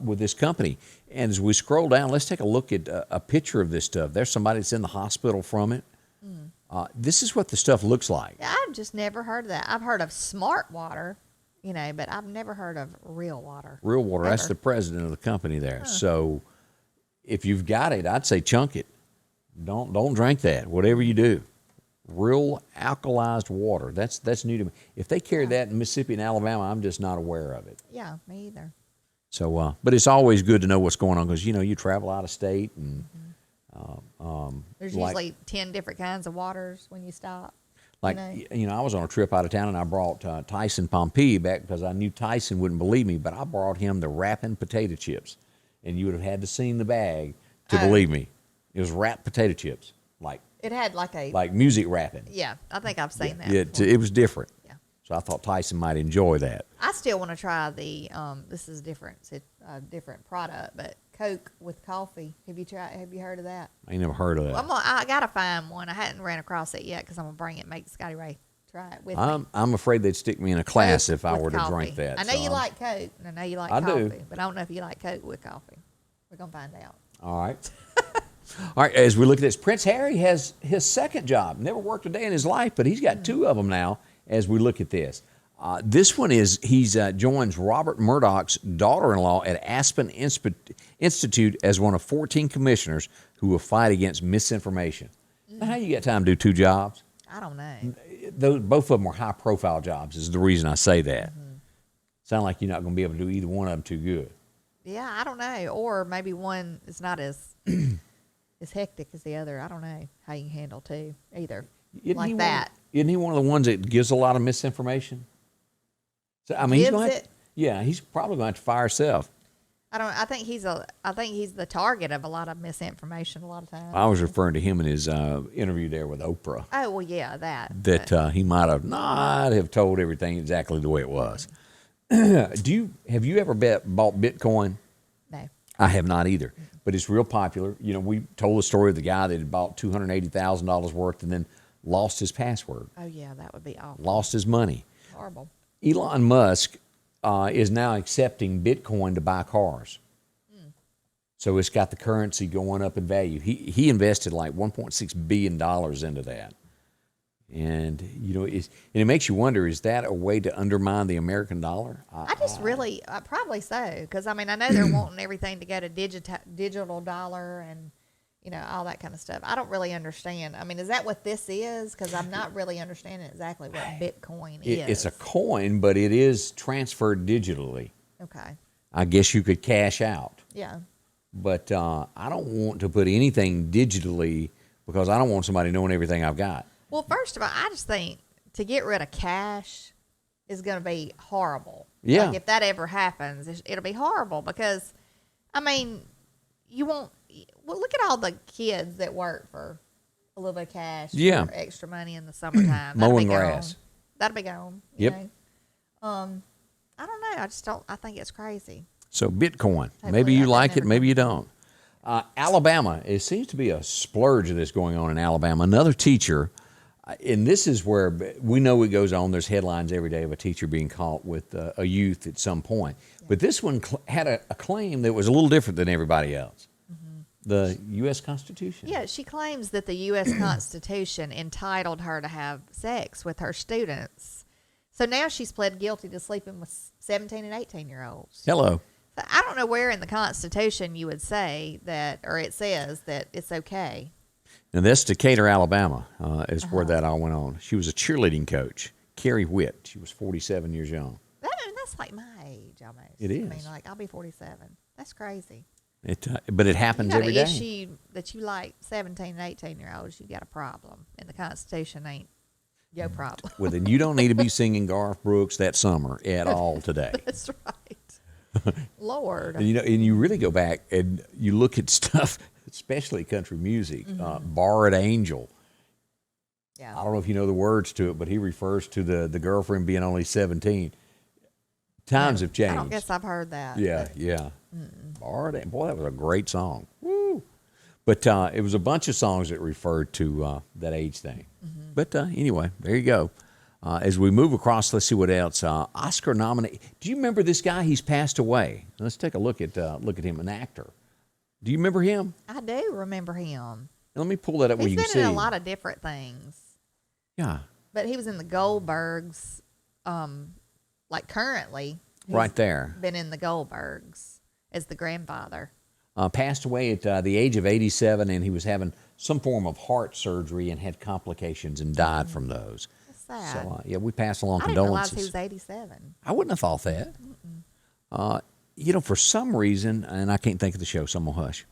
with this company. And as we scroll down, let's take a look at a picture of this stuff. There's somebody that's in the hospital from it. This is what the stuff looks like. Yeah, I've just never heard of that. I've heard of smart water, but I've never heard of real water. Real water, that's the president of the company there. Huh. So if you've got it, I'd say chunk it. Don't drink that, whatever you do. Real alkalized water. That's new to me. If they carry that in Mississippi and Alabama, I'm just not aware of it. Yeah, me either. So, but it's always good to know what's going on because, you travel out of state and there's usually 10 different kinds of waters when you stop. Like, I was on a trip out of town and I brought Tyson Pompey back because I knew Tyson wouldn't believe me, but I brought him the wrapping potato chips. And you would have had to seen the bag to believe me. It was wrapped potato chips. It had like music rapping. Yeah, I think I've seen that. It was different. Yeah. So I thought Tyson might enjoy that. I still want to try the this is different. It's a different product, but Coke with coffee. Have you heard of that? I ain't never heard of that. Well, I gotta find one. I hadn't ran across it yet because I'm gonna bring it. Make Scotty Ray try it with me. I'm afraid they'd stick me in a class Coke if I were to coffee. drink that. I know you like Coke, and I know you like I coffee, do. but I don't know if you like Coke with coffee. We're gonna find out. All right. All right, as we look at this, Prince Harry has his second job. Never worked a day in his life, but he's got 2 of them now as we look at this. This one is he's joins Robert Murdoch's daughter-in-law at Aspen Institute as one of 14 commissioners who will fight against misinformation. Now, how you got time to do 2 jobs? I don't know. Both of them are high-profile jobs is the reason I say that. Sound like you're not going to be able to do either one of them too good. Yeah, I don't know. Or maybe one is not as as hectic as the other. I don't know how you can handle 2 either. Isn't he one of the ones that gives a lot of misinformation? So I mean, he's probably going to fire himself. I think he's the target of a lot of misinformation a lot of times. I was referring to him in his interview there with Oprah. Oh well, yeah, that he might have not have told everything exactly the way it was. Have you ever bought Bitcoin? No, I have not either. But it's real popular. We told the story of the guy that had bought $280,000 worth and then lost his password. Oh yeah, that would be awful. Lost his money. Horrible. Elon Musk is now accepting Bitcoin to buy cars. So it's got the currency going up in value. He invested like $1.6 billion into that. And, it makes you wonder, is that a way to undermine the American dollar? Probably so. Because, I know they're wanting everything to go to digital dollar and, all that kind of stuff. I don't really understand. Is that what this is? Because I'm not really understanding exactly what Bitcoin is. It's a coin, but it is transferred digitally. Okay. I guess you could cash out. Yeah. But I don't want to put anything digitally because I don't want somebody knowing everything I've got. Well, first of all, I just think to get rid of cash is going to be horrible. Yeah. Like if that ever happens, it'll be horrible because, you won't. Well, look at all the kids that work for a little bit of cash for extra money in the summertime. Mowing grass. That'll be gone. Yep. I don't know. I think it's crazy. So Bitcoin. Hopefully maybe you like it, maybe you don't. Alabama. It seems to be a splurge of this going on in Alabama. Another teacher, and this is where we know it goes on. There's headlines every day of a teacher being caught with a youth at some point. Yeah. But this one had a claim that was a little different than everybody else. The U.S. Constitution. Yeah, she claims that the U.S. Constitution entitled her to have sex with her students. So now she's pled guilty to sleeping with 17 and 18-year-olds. Hello. So I don't know where in the Constitution you would say that, or it says that it's okay. Now, that's Decatur, Alabama, is where that all went on. She was a cheerleading coach, Carrie Witt. She was 47 years young. That's like my age almost. It is. I'll be 47. That's crazy. But it happens every day. Issue that you like 17 and 18-year-olds, you got a problem. And the Constitution ain't your problem. Well, then you don't need to be singing Garth Brooks that summer at all today. That's right. Lord. And and you really go back and you look at stuff, especially country music. Borrowed Angel. Yeah. I don't know if you know the words to it, but he refers to the girlfriend being only 17. Times have changed. I don't guess I've heard that. Yeah, yeah. Borrowed Angel. Boy, that was a great song. Woo! But it was a bunch of songs that referred to that age thing. But anyway, there you go. As we move across, let's see what else. Oscar nominated. Do you remember this guy? He's passed away. Let's take a look at him, an actor. Do you remember him? I do remember him. Let me pull that up where you can see. He's been in a lot of different things. Yeah. But he was in the Goldbergs, like currently. Right there. Been in the Goldbergs as the grandfather. Passed away at the age of 87, and he was having some form of heart surgery and had complications and died from those. That's sad. So, yeah, we pass along I didn't realize condolences. he was 87. I wouldn't have thought that. For some reason, and I can't think of the show, so I'm going to hush.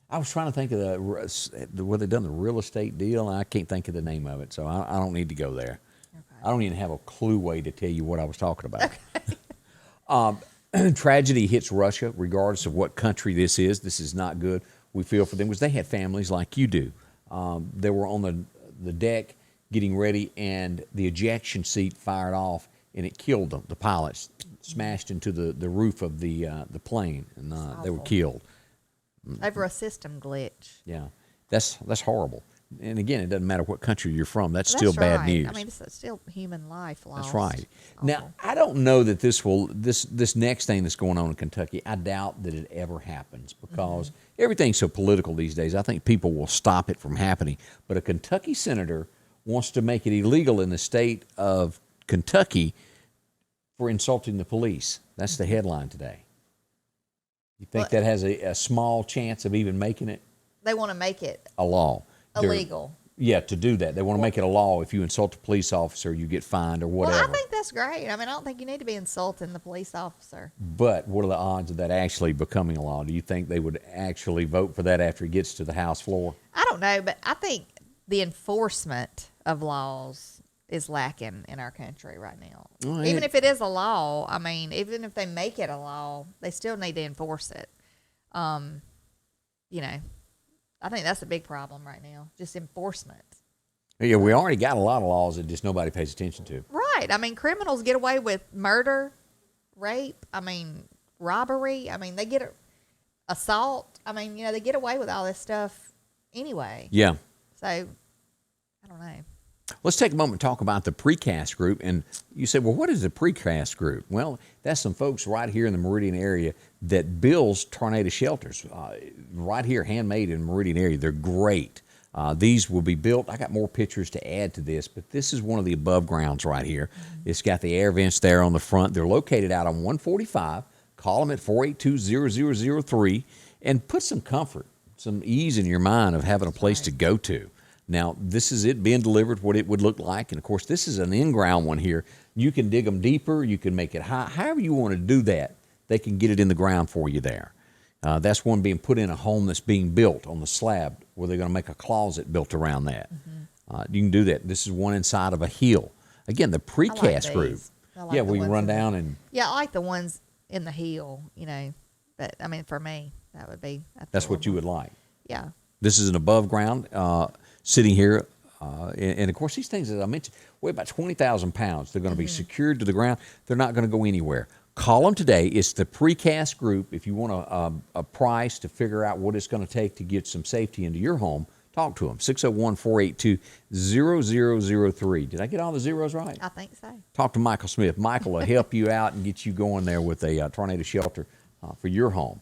I was trying to think of where they done the real estate deal, and I can't think of the name of it, so I don't need to go there. Okay. I don't even have a clue way to tell you what I was talking about. Okay. Tragedy hits Russia, regardless of what country this is. This is not good. We feel for them because they had families like you do. They were on the deck getting ready, and the ejection seat fired off, and it killed them. The pilots smashed into the roof of the plane, and they were killed. Over a system glitch. Yeah, that's horrible. And again, it doesn't matter what country you're from. That's still right. bad news. I mean, it's still human life lost. That's right. Now, I don't know that this next thing that's going on in Kentucky, I doubt that it ever happens because everything's so political these days. I think people will stop it from happening. But a Kentucky senator wants to make it illegal in the state of Kentucky for insulting the police. That's the headline today. You think that has a small chance of even making it? They want to make it a law. Illegal. To do that. They want to make it a law. If you insult a police officer, you get fined or whatever. Well, I think that's great. I mean, I don't think you need to be insulting the police officer. But what are the odds of that actually becoming a law? Do you think they would actually vote for that after it gets to the House floor? I don't know, but I think the enforcement of laws is lacking in our country right now. Well, even if it is a law, I mean, even if they make it a law, they still need to enforce it. I think that's a big problem right now, just enforcement. Yeah, we already got a lot of laws that just nobody pays attention to. Right. I mean, criminals get away with murder, rape, robbery. They get assault. They get away with all this stuff anyway. Yeah. So, I don't know. Let's take a moment and talk about the precast group. And you said, well, what is the precast group? Well, that's some folks right here in the Meridian area that builds tornado shelters. Right here, handmade in the Meridian area. They're great. These will be built. I got more pictures to add to this, but this is one of the above grounds right here. It's got the air vents there on the front. They're located out on 145. Call them at 482-0003 and put some comfort, some ease in your mind of having a place to go to. Now, this is it being delivered, what it would look like. And, of course, this is an in-ground one here. You can dig them deeper. You can make it high. However you want to do that, they can get it in the ground for you there. That's one being put in a home that's being built on the slab where they're going to make a closet built around that. You can do that. This is one inside of a hill. Again, the precast group. Where you run down and... Yeah, I like the ones in the hill, But, for me, that would be... That's what you would like. Yeah. This is an above ground sitting here. And, of course, these things, as I mentioned, weigh about 20,000 pounds. They're going to be secured to the ground. They're not going to go anywhere. Call them today. It's the precast group. If you want a price to figure out what it's going to take to get some safety into your home, talk to them. 601-482-0003. Did I get all the zeros right? I think so. Talk to Michael Smith. Michael will help you out and get you going there with a tornado shelter for your home.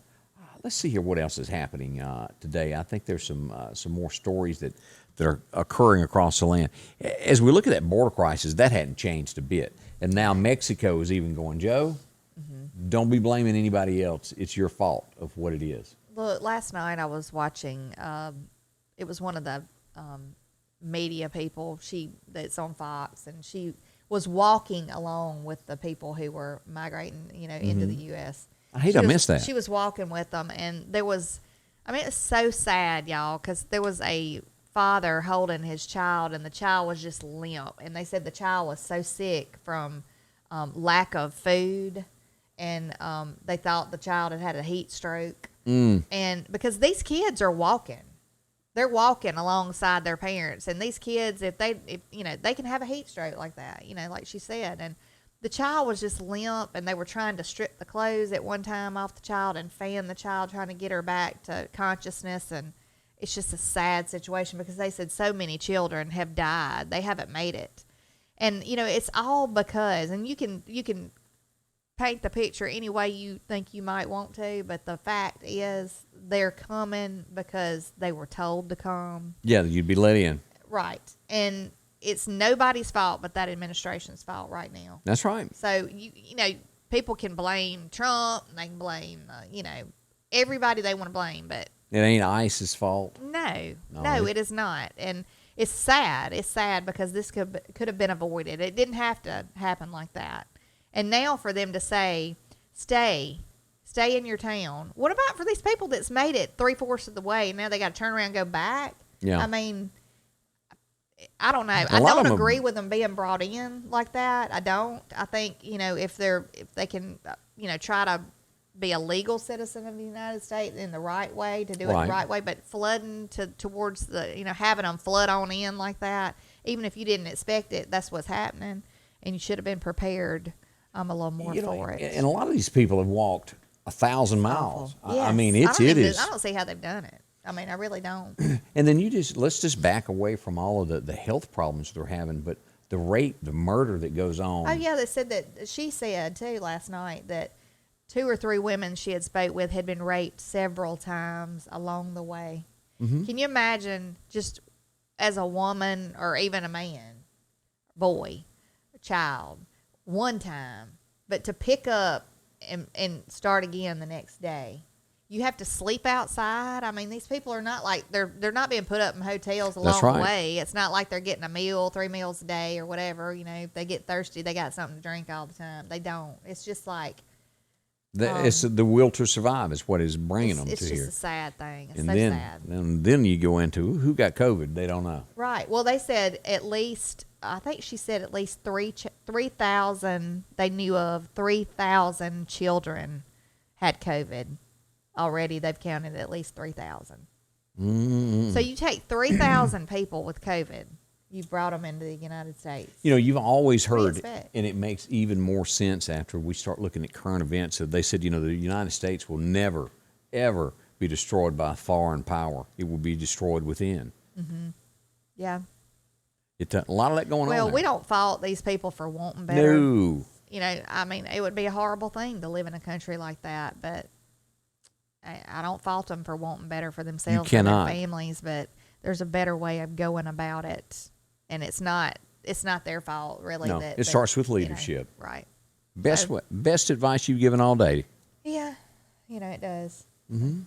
Let's see here what else is happening today. I think there's some more stories that are occurring across the land. As we look at that border crisis, that hadn't changed a bit. And now Mexico is even going, Joe, don't be blaming anybody else. It's your fault of what it is. Look, last night I was watching, it was one of the media people that's on Fox, and she was walking along with the people who were migrating, into the U.S. I missed that. She was walking with them, and there was, it's so sad, y'all, because there was a father holding his child, and the child was just limp. And they said the child was so sick from lack of food and they thought the child had had a heat stroke. And because these kids are walking. They're walking alongside their parents, and these kids, if you know, they can have a heat stroke like that, you know, like she said. And the child was just limp, and they were trying to strip the clothes at one time off the child and fan the child, trying to get her back to consciousness. And it's just a sad situation because they said so many children have died. They haven't made it. And, you know, it's all because, and you can paint the picture any way you think you might want to, but the fact is they're coming because they were told to come. Yeah, you'd be let in. Right. And it's nobody's fault but that administration's fault right now. That's right. So, you know, people can blame Trump, and they can blame, you know, everybody they want to blame, but it ain't ICE's fault. No, it is not. And it's sad. It's sad because this could have been avoided. It didn't have to happen like that. And now for them to say, stay in your town. What about for these people that's made it 3/4 of the way, and now they got to turn around and go back? Yeah. I mean, I don't know. I don't agree with them being brought in like that. I don't. I think, you know, if they can, you know, try to be a legal citizen of the United States in the right way, to do it the right way, but flooding towards the, you know, having them flood on in like that, even if you didn't expect it, that's what's happening, and you should have been prepared a little more for it. And a lot of these people have walked 1,000 miles. Yes. I mean, it is. I don't see how they've done it. I mean, I really don't. And then let's just back away from all of the health problems they're having, but the rape, the murder that goes on. Oh yeah, they said that, she said too last night that 2 or 3 women she had spoke with had been raped several times along the way. Mm-hmm. Can you imagine, just as a woman or even a man, boy, a child, one time, but to pick up and start again the next day? You have to sleep outside. I mean, these people are not like, they're not being put up in hotels along the way. It's not like they're getting a meal, 3 meals a day or whatever. You know, if they get thirsty, they got something to drink all the time. They don't. It's just like, it's the will to survive is what is bringing them to here. It's just a sad thing. It's sad. And then you go into who got COVID. They don't know. Right. Well, they said at least, I think she said at least 3,000, they knew of 3,000 children had COVID already. They've counted at least 3,000. Mm-hmm. So you take 3,000 people with COVID, you've brought them into the United States. You know, you've always heard, and it makes even more sense after we start looking at current events. So they said, you know, the United States will never, ever be destroyed by foreign power. It will be destroyed within. Mm-hmm. Yeah. A lot of that going on. Well, we don't fault these people for wanting better. No. You know, I mean, it would be a horrible thing to live in a country like that, but I don't fault them for wanting better for themselves and their families, but there's a better way of going about it. And it's not their fault, really. No, it starts with leadership. You know, right. Best advice you've given all day. Yeah, you know, it does. Mm-hmm.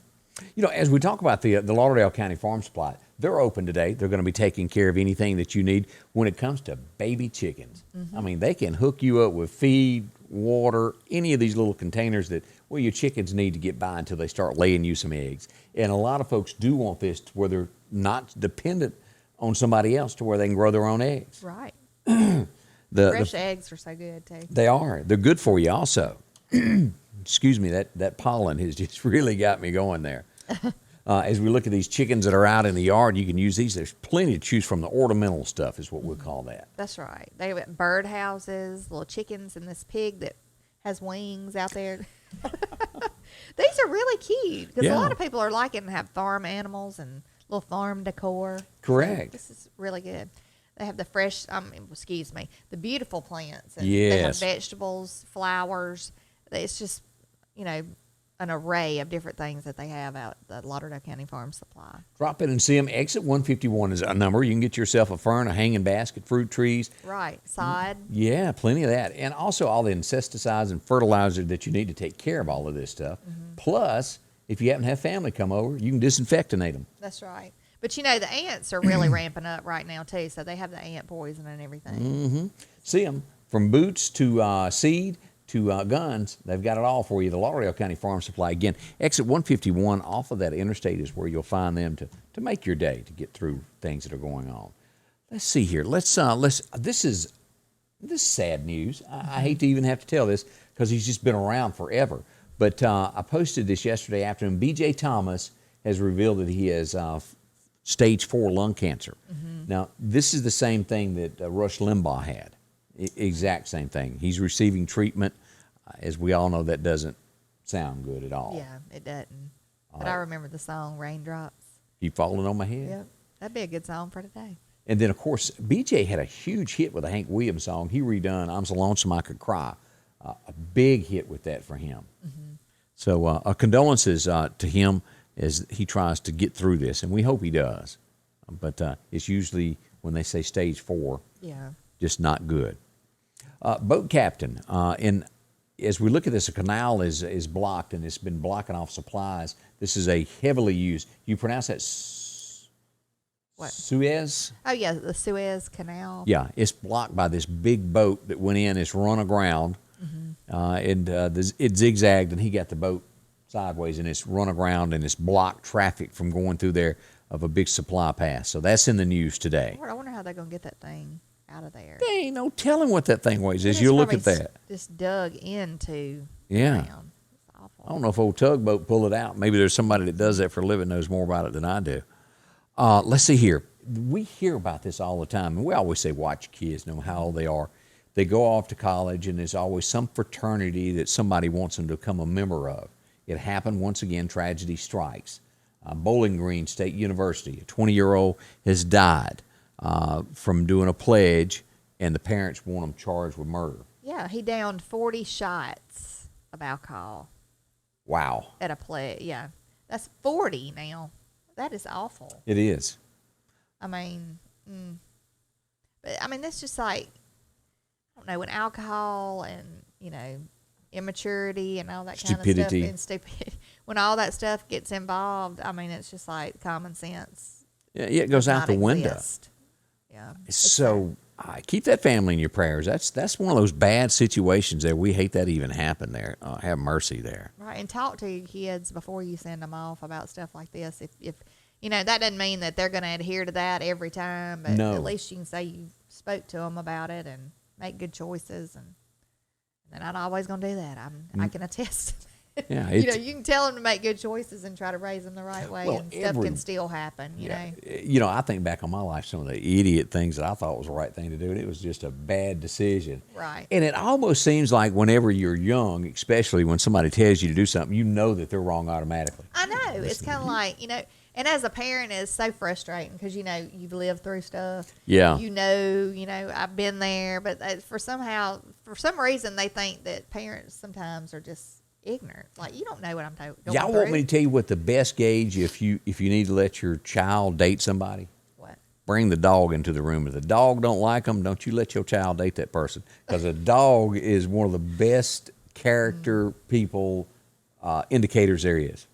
You know, as we talk about the Lauderdale County Farm Supply, they're open today. They're going to be taking care of anything that you need when it comes to baby chickens. Mm-hmm. I mean, they can hook you up with feed, water, any of these little containers that, well, your chickens need to get by until they start laying you some eggs. And a lot of folks do want this to where they're not dependent on somebody else, to where they can grow their own eggs. Right. Fresh eggs are so good, too. They are. They're good for you also. Excuse me, that pollen has just really got me going there. As we look at these chickens that are out in the yard, you can use these. There's plenty to choose from. The ornamental stuff is what we'll call that. That's right. They have bird houses, little chickens, and this pig that has wings out there. These are really cute because a lot of people are liking to have farm animals and little farm decor. Correct. So this is really good. They have the fresh, the beautiful plants. And yes. They have vegetables, flowers. It's just, you know, an array of different things that they have out at the Lauderdale County Farm Supply. Drop in and see them. Exit 151 is a number. You can get yourself a fern, a hanging basket, fruit trees. Right. Sod. Yeah, plenty of that. And also all the insecticides and fertilizer that you need to take care of all of this stuff. Mm-hmm. Plus, if you happen to have family come over, you can disinfectinate them. That's right. But, you know, the ants are really ramping up right now, too. So they have the ant poison and everything. Mm-hmm. See them. From boots to seed to guns, they've got it all for you. The Lauderdale County Farm Supply. Again, exit 151 off of that interstate is where you'll find them to make your day, to get through things that are going on. Let's see here. This is sad news. I hate to even have to tell this. because he's just been around forever. But I posted this yesterday afternoon. B.J. Thomas has revealed that he has stage 4 lung cancer. Now, this is the same thing that Rush Limbaugh had. Exact same thing. He's receiving treatment. As we all know, that doesn't sound good at all. Yeah, it doesn't. But I remember the song Raindrops. Keep falling on my head. Yep. That'd be a good song for today. And then, of course, B.J. had a huge hit with a Hank Williams song. He redone I'm So Lonesome I Could Cry. A big hit with that for him. So our condolences to him as he tries to get through this, and we hope he does. But it's usually, when they say stage 4, just not good. Boat captain, and as we look at this, a canal is blocked, and it's been blocking off supplies. This is a heavily used, you pronounce that what? Suez? Oh, yeah, the Suez Canal. Yeah, it's blocked by this big boat that went in. It's run aground, and it zigzagged, and he got the boat sideways, and it's run aground, and it's blocked traffic from going through there of a big supply pass. So that's in the news today. I wonder how they're going to get that thing out of there. There ain't no telling what that thing weighs as you look at that. Just dug into Yeah. the ground. It's awful. I don't know if old tugboat pull it out. Maybe there's somebody that does that for a living, knows more about it than I do. Let's see here. We hear about this all the time, and we always say watch kids, no matter how old they are. They go off to college, and there's always some fraternity that somebody wants them to become a member of. It happened once again, tragedy strikes. Bowling Green State University, a 20-year-old has died from doing a pledge, and the parents want him charged with murder. Yeah, he downed 40 shots of alcohol. Wow. At a pledge, yeah. That's 40 now. That is awful. It is. I mean, but I mean, that's just like, I don't know, when alcohol and, immaturity and all that kind of stuff and stupidity, when all that stuff gets involved, I mean, it's just like common sense. Yeah, it goes out the window. Yeah. So keep that family in your prayers. That's one of those bad situations there. We hate that even happened there. Have mercy there. Right, and talk to your kids before you send them off about stuff like this. If that doesn't mean that they're going to adhere to that every time, but at least you can say you spoke to them about it and make good choices. And they're not always going to do that. I can attest. Yeah, you can tell them to make good choices and try to raise them the right way, and stuff can still happen. You know. I think back on my life, some of the idiot things that I thought was the right thing to do, and it was just a bad decision. Right. And it almost seems like whenever you're young, especially when somebody tells you to do something, you know that they're wrong automatically. I know. It's kind of like, and as a parent, it's so frustrating because, you've lived through stuff. Yeah. I've been there, but for some reason, they think that parents sometimes are just ignorant. Like, you don't know what I'm going through. Y'all want me to tell you what the best gauge if you need to let your child date somebody? What? Bring the dog into the room. If the dog don't like them, don't you let your child date that person, because a dog is one of the best character people indicators there is.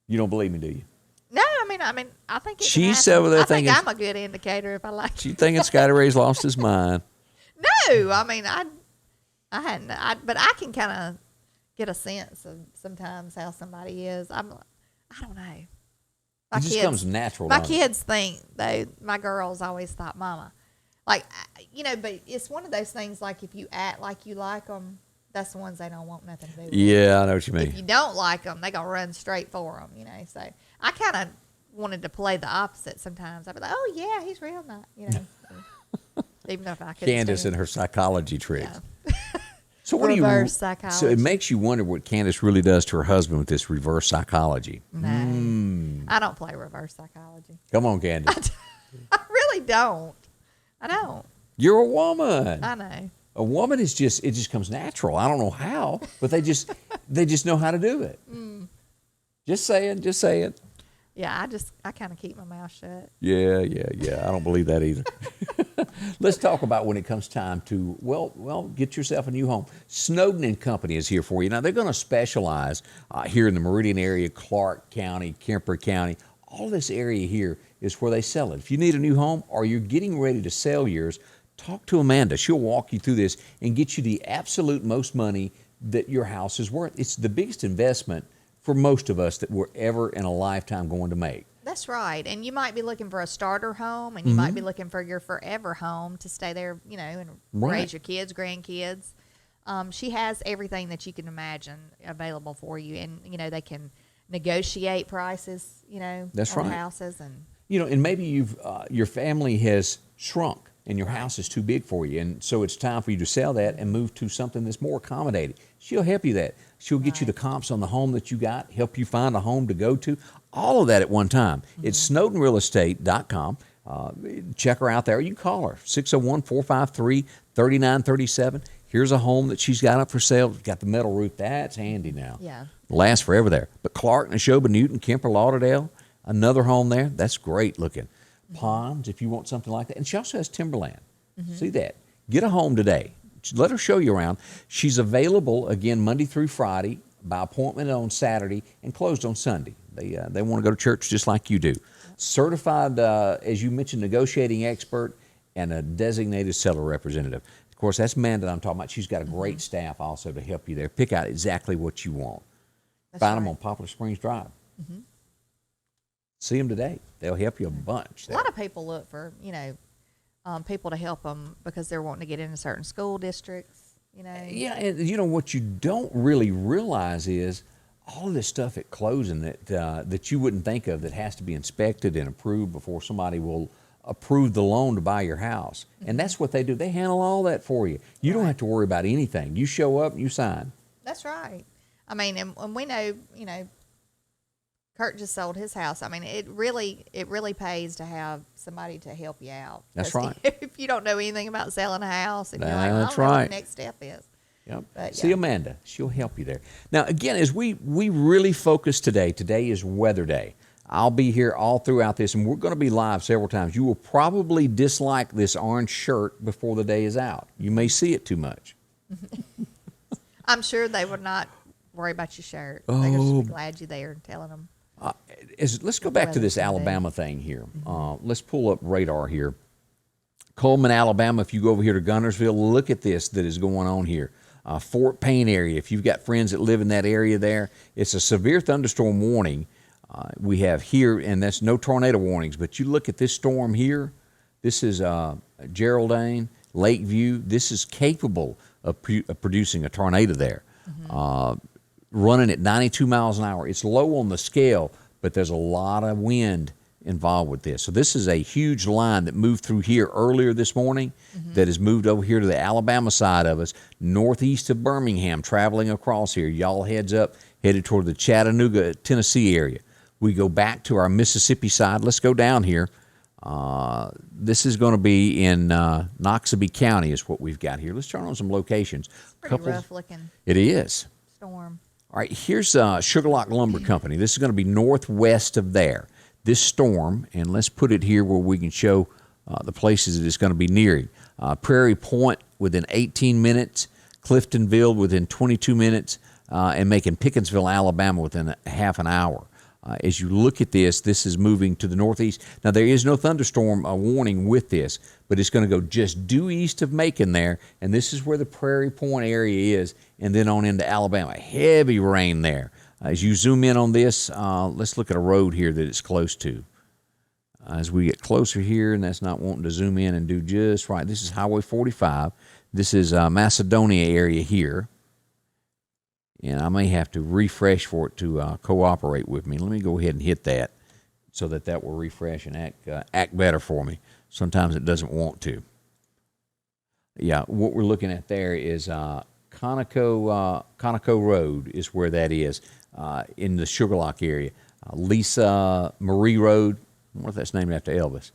You don't believe me, do you? No, I mean, I think it she's can over there I think thinking, I'm a good indicator if I like. She thinking Scotty Ray's lost his mind. No, I mean, I hadn't, but I can kind of get a sense of sometimes how somebody is. I don't know. It just comes natural. My kids think, though, my girls always thought, Mama, like, but it's one of those things, like, if you act like you like them, that's the ones they don't want nothing to do with. Yeah, I know what you mean. If you don't like them, they gonna run straight for them, So I kind of wanted to play the opposite sometimes. I'd be like, oh yeah, he's real nice, Even if I could. Candace and her psychology tricks. Yeah. So what reverse psychology. So it makes you wonder what Candace really does to her husband with this reverse psychology. No, I don't play reverse psychology. Come on, Candace. I really don't. I don't. You're a woman. I know. A woman it just comes natural. I don't know how, but they just know how to do it. Just saying. Yeah, I kind of keep my mouth shut. Yeah. I don't believe that either. Let's talk about when it comes time to, well, get yourself a new home. Snowden and Company is here for you. Now, they're going to specialize here in the Meridian area, Clark County, Kemper County. All this area here is where they sell it. If you need a new home or you're getting ready to sell yours, talk to Amanda. She'll walk you through this and get you the absolute most money that your house is worth. It's the biggest investment for most of us that we're ever in a lifetime going to make. That's right. And you might be looking for a starter home, and you might be looking for your forever home to stay there, and raise your kids, grandkids. She has everything that you can imagine available for you, and they can negotiate prices. That's on right. houses, and and maybe your family has shrunk and your house is too big for you, and so it's time for you to sell that and move to something that's more accommodating. She'll help you that. She'll get you the comps on the home that you got, help you find a home to go to, all of that at one time. It's SnowdenRealEstate.com. Check her out there. You can call her, 601-453-3937. Here's a home that she's got up for sale. Got the metal roof. That's handy now. Yeah. Lasts forever there. But Clark, Neshoba, Newton, Kemper, Lauderdale, another home there. That's great looking. Ponds, if you want something like that. And she also has timberland. See that? Get a home today. Let her show you around. She's available, again, Monday through Friday, by appointment on Saturday, and closed on Sunday. They want to go to church just like you do. Certified, as you mentioned, negotiating expert and a designated seller representative. Of course, that's Amanda that I'm talking about. She's got a great staff also to help you there. Pick out exactly what you want. Find them on Poplar Springs Drive. See them today. They'll help you a bunch. A lot of people look for, people to help them because they're wanting to get into certain school districts, Yeah, and what you don't really realize is all of this stuff at closing that you wouldn't think of that has to be inspected and approved before somebody will approve the loan to buy your house. And that's what they do. They handle all that for you. You don't have to worry about anything. You show up and you sign. That's right. I mean, and we know, Kurt just sold his house. I mean, it really pays to have somebody to help you out. That's right. If you don't know anything about selling a house, and you're like, I don't know what the next step is. Yep. But, See Amanda. She'll help you there. Now, again, as we really focus today is weather day. I'll be here all throughout this, and we're going to be live several times. You will probably dislike this orange shirt before the day is out. You may see it too much. I'm sure they would not worry about your shirt. They're just be glad you're there and telling them. Let's go back to this Alabama thing here. Let's pull up radar here. Coleman, Alabama, if you go over here to Gunnersville, look at this that is going on here. Fort Payne area, if you've got friends that live in that area there, it's a severe thunderstorm warning we have here, and that's no tornado warnings. But you look at this storm here. This is Geraldine, Lakeview. This is capable of producing a tornado there. Running at 92 miles an hour. It's low on the scale, but there's a lot of wind involved with this. So this is a huge line that moved through here earlier this morning that has moved over here to the Alabama side of us, northeast of Birmingham, traveling across here. Y'all heads up, headed toward the Chattanooga, Tennessee area. We go back to our Mississippi side. Let's go down here. This is going to be in Noxubee County is what we've got here. Let's turn on some locations. Pretty rough looking. It is. Storm. All right, here's Sugarlock Lumber Company. This is going to be northwest of there. This storm, and let's put it here where we can show the places that it's going to be nearing. Prairie Point within 18 minutes, Cliftonville within 22 minutes, and making Pickensville, Alabama within half an hour. As you look at this, this is moving to the northeast. Now, there is no thunderstorm warning with this, but it's going to go just due east of Macon there, and this is where the Prairie Point area is, and then on into Alabama. Heavy rain there. As you zoom in on this, let's look at a road here that it's close to. As we get closer here, and that's not wanting to zoom in and do just right. This is Highway 45. This is Macedonia area here. And I may have to refresh for it to cooperate with me. Let me go ahead and hit that so that will refresh and act better for me. Sometimes it doesn't want to. Yeah, what we're looking at there is Conoco Road is where that is in the Sugarlock area. Lisa Marie Road. I wonder if that's named after Elvis.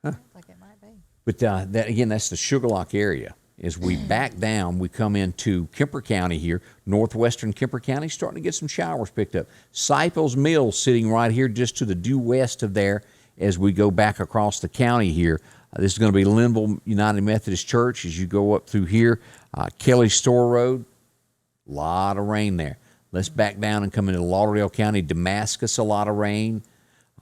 Huh. Like it might be. But that again, that's the Sugarlock area. As we back down, we come into Kemper County here, northwestern Kemper County, starting to get some showers picked up. Siples Mill sitting right here just to the due west of there as we go back across the county here. This is going to be Linville United Methodist Church as you go up through here. Kelly Store Road, a lot of rain there. Let's back down and come into Lauderdale County. Damascus, a lot of rain.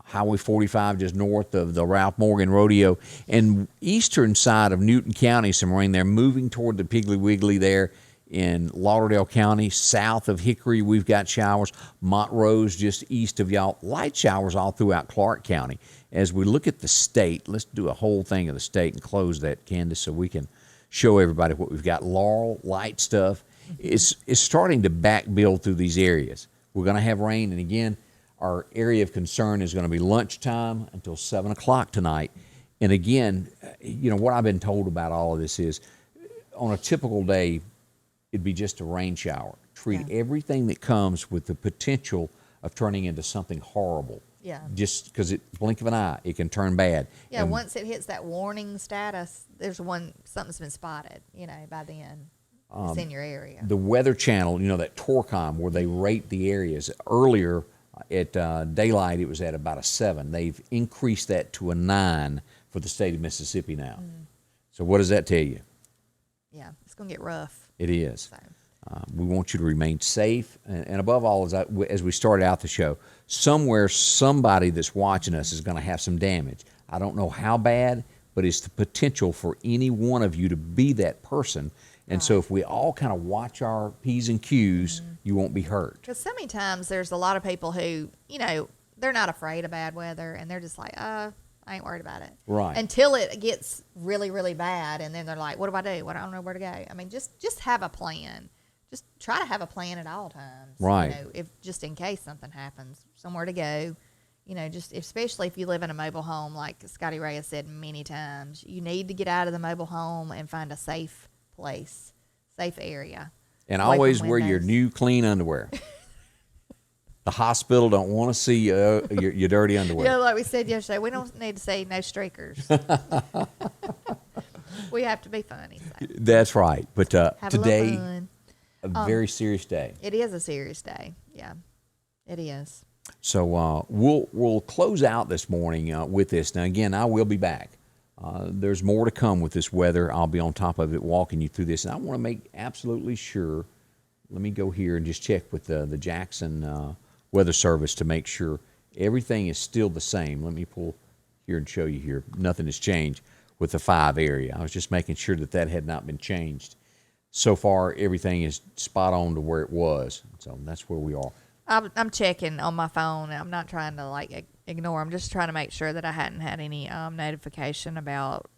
Highway 45 just north of the Ralph Morgan Rodeo. And eastern side of Newton County, some rain there. Moving toward the Piggly Wiggly there in Lauderdale County. South of Hickory, we've got showers. Montrose just east of y'all. Light showers all throughout Clark County. As we look at the state, let's do a whole thing of the state and close that, Candace, so we can show everybody what we've got. Laurel, light stuff is starting to back build through these areas. We're going to have rain, and again, our area of concern is going to be lunchtime until 7 o'clock tonight. And again, what I've been told about all of this is on a typical day, it'd be just a rain shower. Treat everything that comes with the potential of turning into something horrible. Yeah. Just because blink of an eye, it can turn bad. Yeah, and once it hits that warning status, something's been spotted, by then. It's in your area. The Weather Channel, that Torcom, where they rate the areas. Earlier at daylight, it was at about a 7. They've increased that to a 9 for the state of Mississippi now. So what does that tell you? Yeah, it's going to get rough. It is. So. We want you to remain safe. And above all, as we started out the show, somewhere somebody that's watching us is going to have some damage. I don't know how bad, but it's the potential for any one of you to be that person. And so if we all kind of watch our P's and Q's, you won't be hurt. Because so many times there's a lot of people who, they're not afraid of bad weather, and they're just like, I ain't worried about it. Right. Until it gets really, really bad, and then they're like, what do I do? I don't know where to go. I mean, just have a plan. Just try to have a plan at all times. Right. If just in case something happens, somewhere to go. Just especially if you live in a mobile home, like Scotty Ray has said many times, you need to get out of the mobile home and find a safe place, safe area. And always wear your new clean underwear. The hospital don't want to see your dirty underwear. Yeah, like we said yesterday, we don't need to see no streakers. We have to be funny. So. That's right. But today, a very serious day. It is a serious day. Yeah, it is. So we'll close out this morning with this. Now, again, I will be back. There's more to come with this weather. I'll be on top of it, walking you through this. And I want to make absolutely sure. Let me go here and just check with the Jackson Weather Service to make sure everything is still the same. Let me pull here and show you here. Nothing has changed with the 5 area. I was just making sure that had not been changed. So far, everything is spot on to where it was. So that's where we are. I'm checking on my phone. I'm not trying to ignore. I'm just trying to make sure that I hadn't had any notification about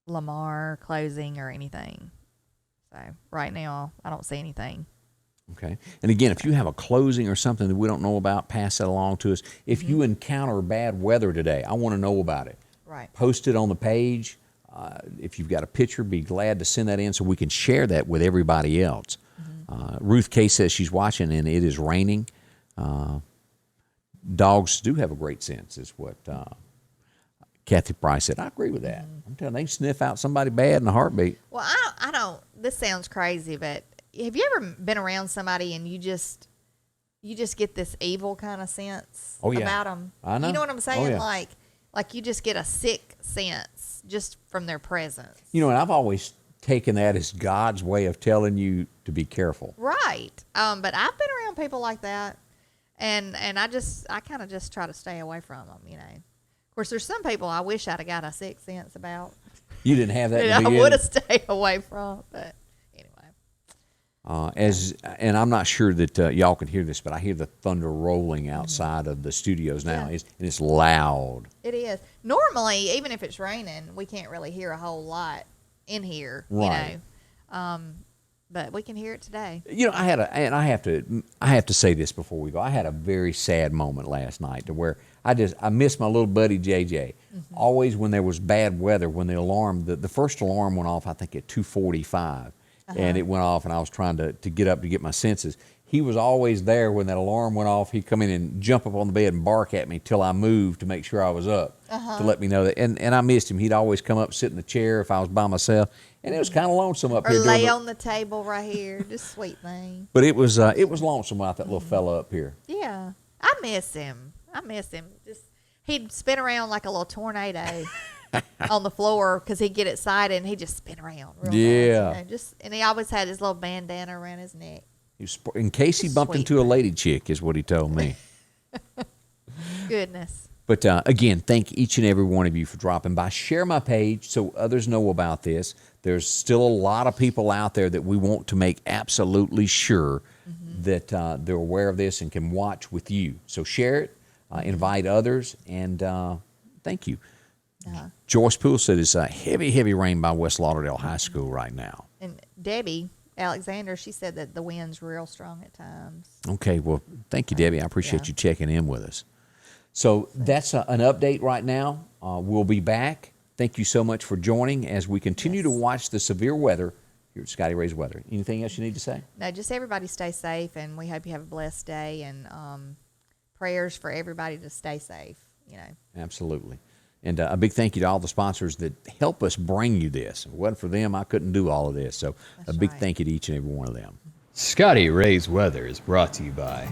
Lamar closing or anything. So right now, I don't see anything. Okay. And again, if you have a closing or something that we don't know about, pass that along to us. If you encounter bad weather today, I want to know about it. Right. Post it on the page. If you've got a picture, be glad to send that in so we can share that with everybody else. Ruth K says she's watching, and it is raining. Dogs do have a great sense, is what Kathy Price said. I agree with that. I'm telling you, they can sniff out somebody bad in a heartbeat. Well, I don't. This sounds crazy, but have you ever been around somebody and you just get this evil kind of sense about them? I know. You know what I'm saying? Oh, yeah. Like you just get a sick sense just from their presence. And I've always taken that as God's way of telling you to be careful. Right. But I've been around people like that, and I kind of just try to stay away from them. Of course, there's some people I wish I'd have got a sixth sense about. You didn't have that. I would have stayed away from, but anyway. And I'm not sure that y'all can hear this, but I hear the thunder rolling outside of the studios now, and it's loud. It is. Normally, even if it's raining, we can't really hear a whole lot in here, right. But we can hear it today. I have to say this before we go. I had a very sad moment last night to where I missed my little buddy JJ. Always when there was bad weather, when the alarm, the first alarm went off, I think at 2:45, and it went off, and I was trying to get up to get my senses. He was always there when that alarm went off. He'd come in and jump up on the bed and bark at me till I moved to make sure I was up, to let me know that. And I missed him. He'd always come up, sit in the chair if I was by myself, and it was kind of lonesome up here. Or lay on the table right here, just sweet thing. But it was lonesome without that little fella up here. Yeah, I miss him. Just he'd spin around like a little tornado on the floor because he'd get excited and he'd just spin around. Real fast, and he always had his little bandana around his neck. In case he bumped into a lady chick, is what he told me. Goodness. But again, thank each and every one of you for dropping by. Share my page so others know about this. There's still a lot of people out there that we want to make absolutely sure that they're aware of this and can watch with you. So share it, invite others, and thank you. Joyce Poole said it's a heavy rain by West Lauderdale High School right now. And Debbie Alexander, she said that the wind's real strong at times. Okay, well, thank you, Debbie. I appreciate you checking in with us. So that's an update right now. We'll be back. Thank you so much for joining as we continue to watch the severe weather here at Scotty Ray's Weather. Anything else you need to say? No, just everybody stay safe, and we hope you have a blessed day, and prayers for everybody to stay safe, Absolutely. And a big thank you to all the sponsors that help us bring you this. If it wasn't for them, I couldn't do all of this. So That's a big right. thank you to each and every one of them. Scotty Ray's Weather is brought to you by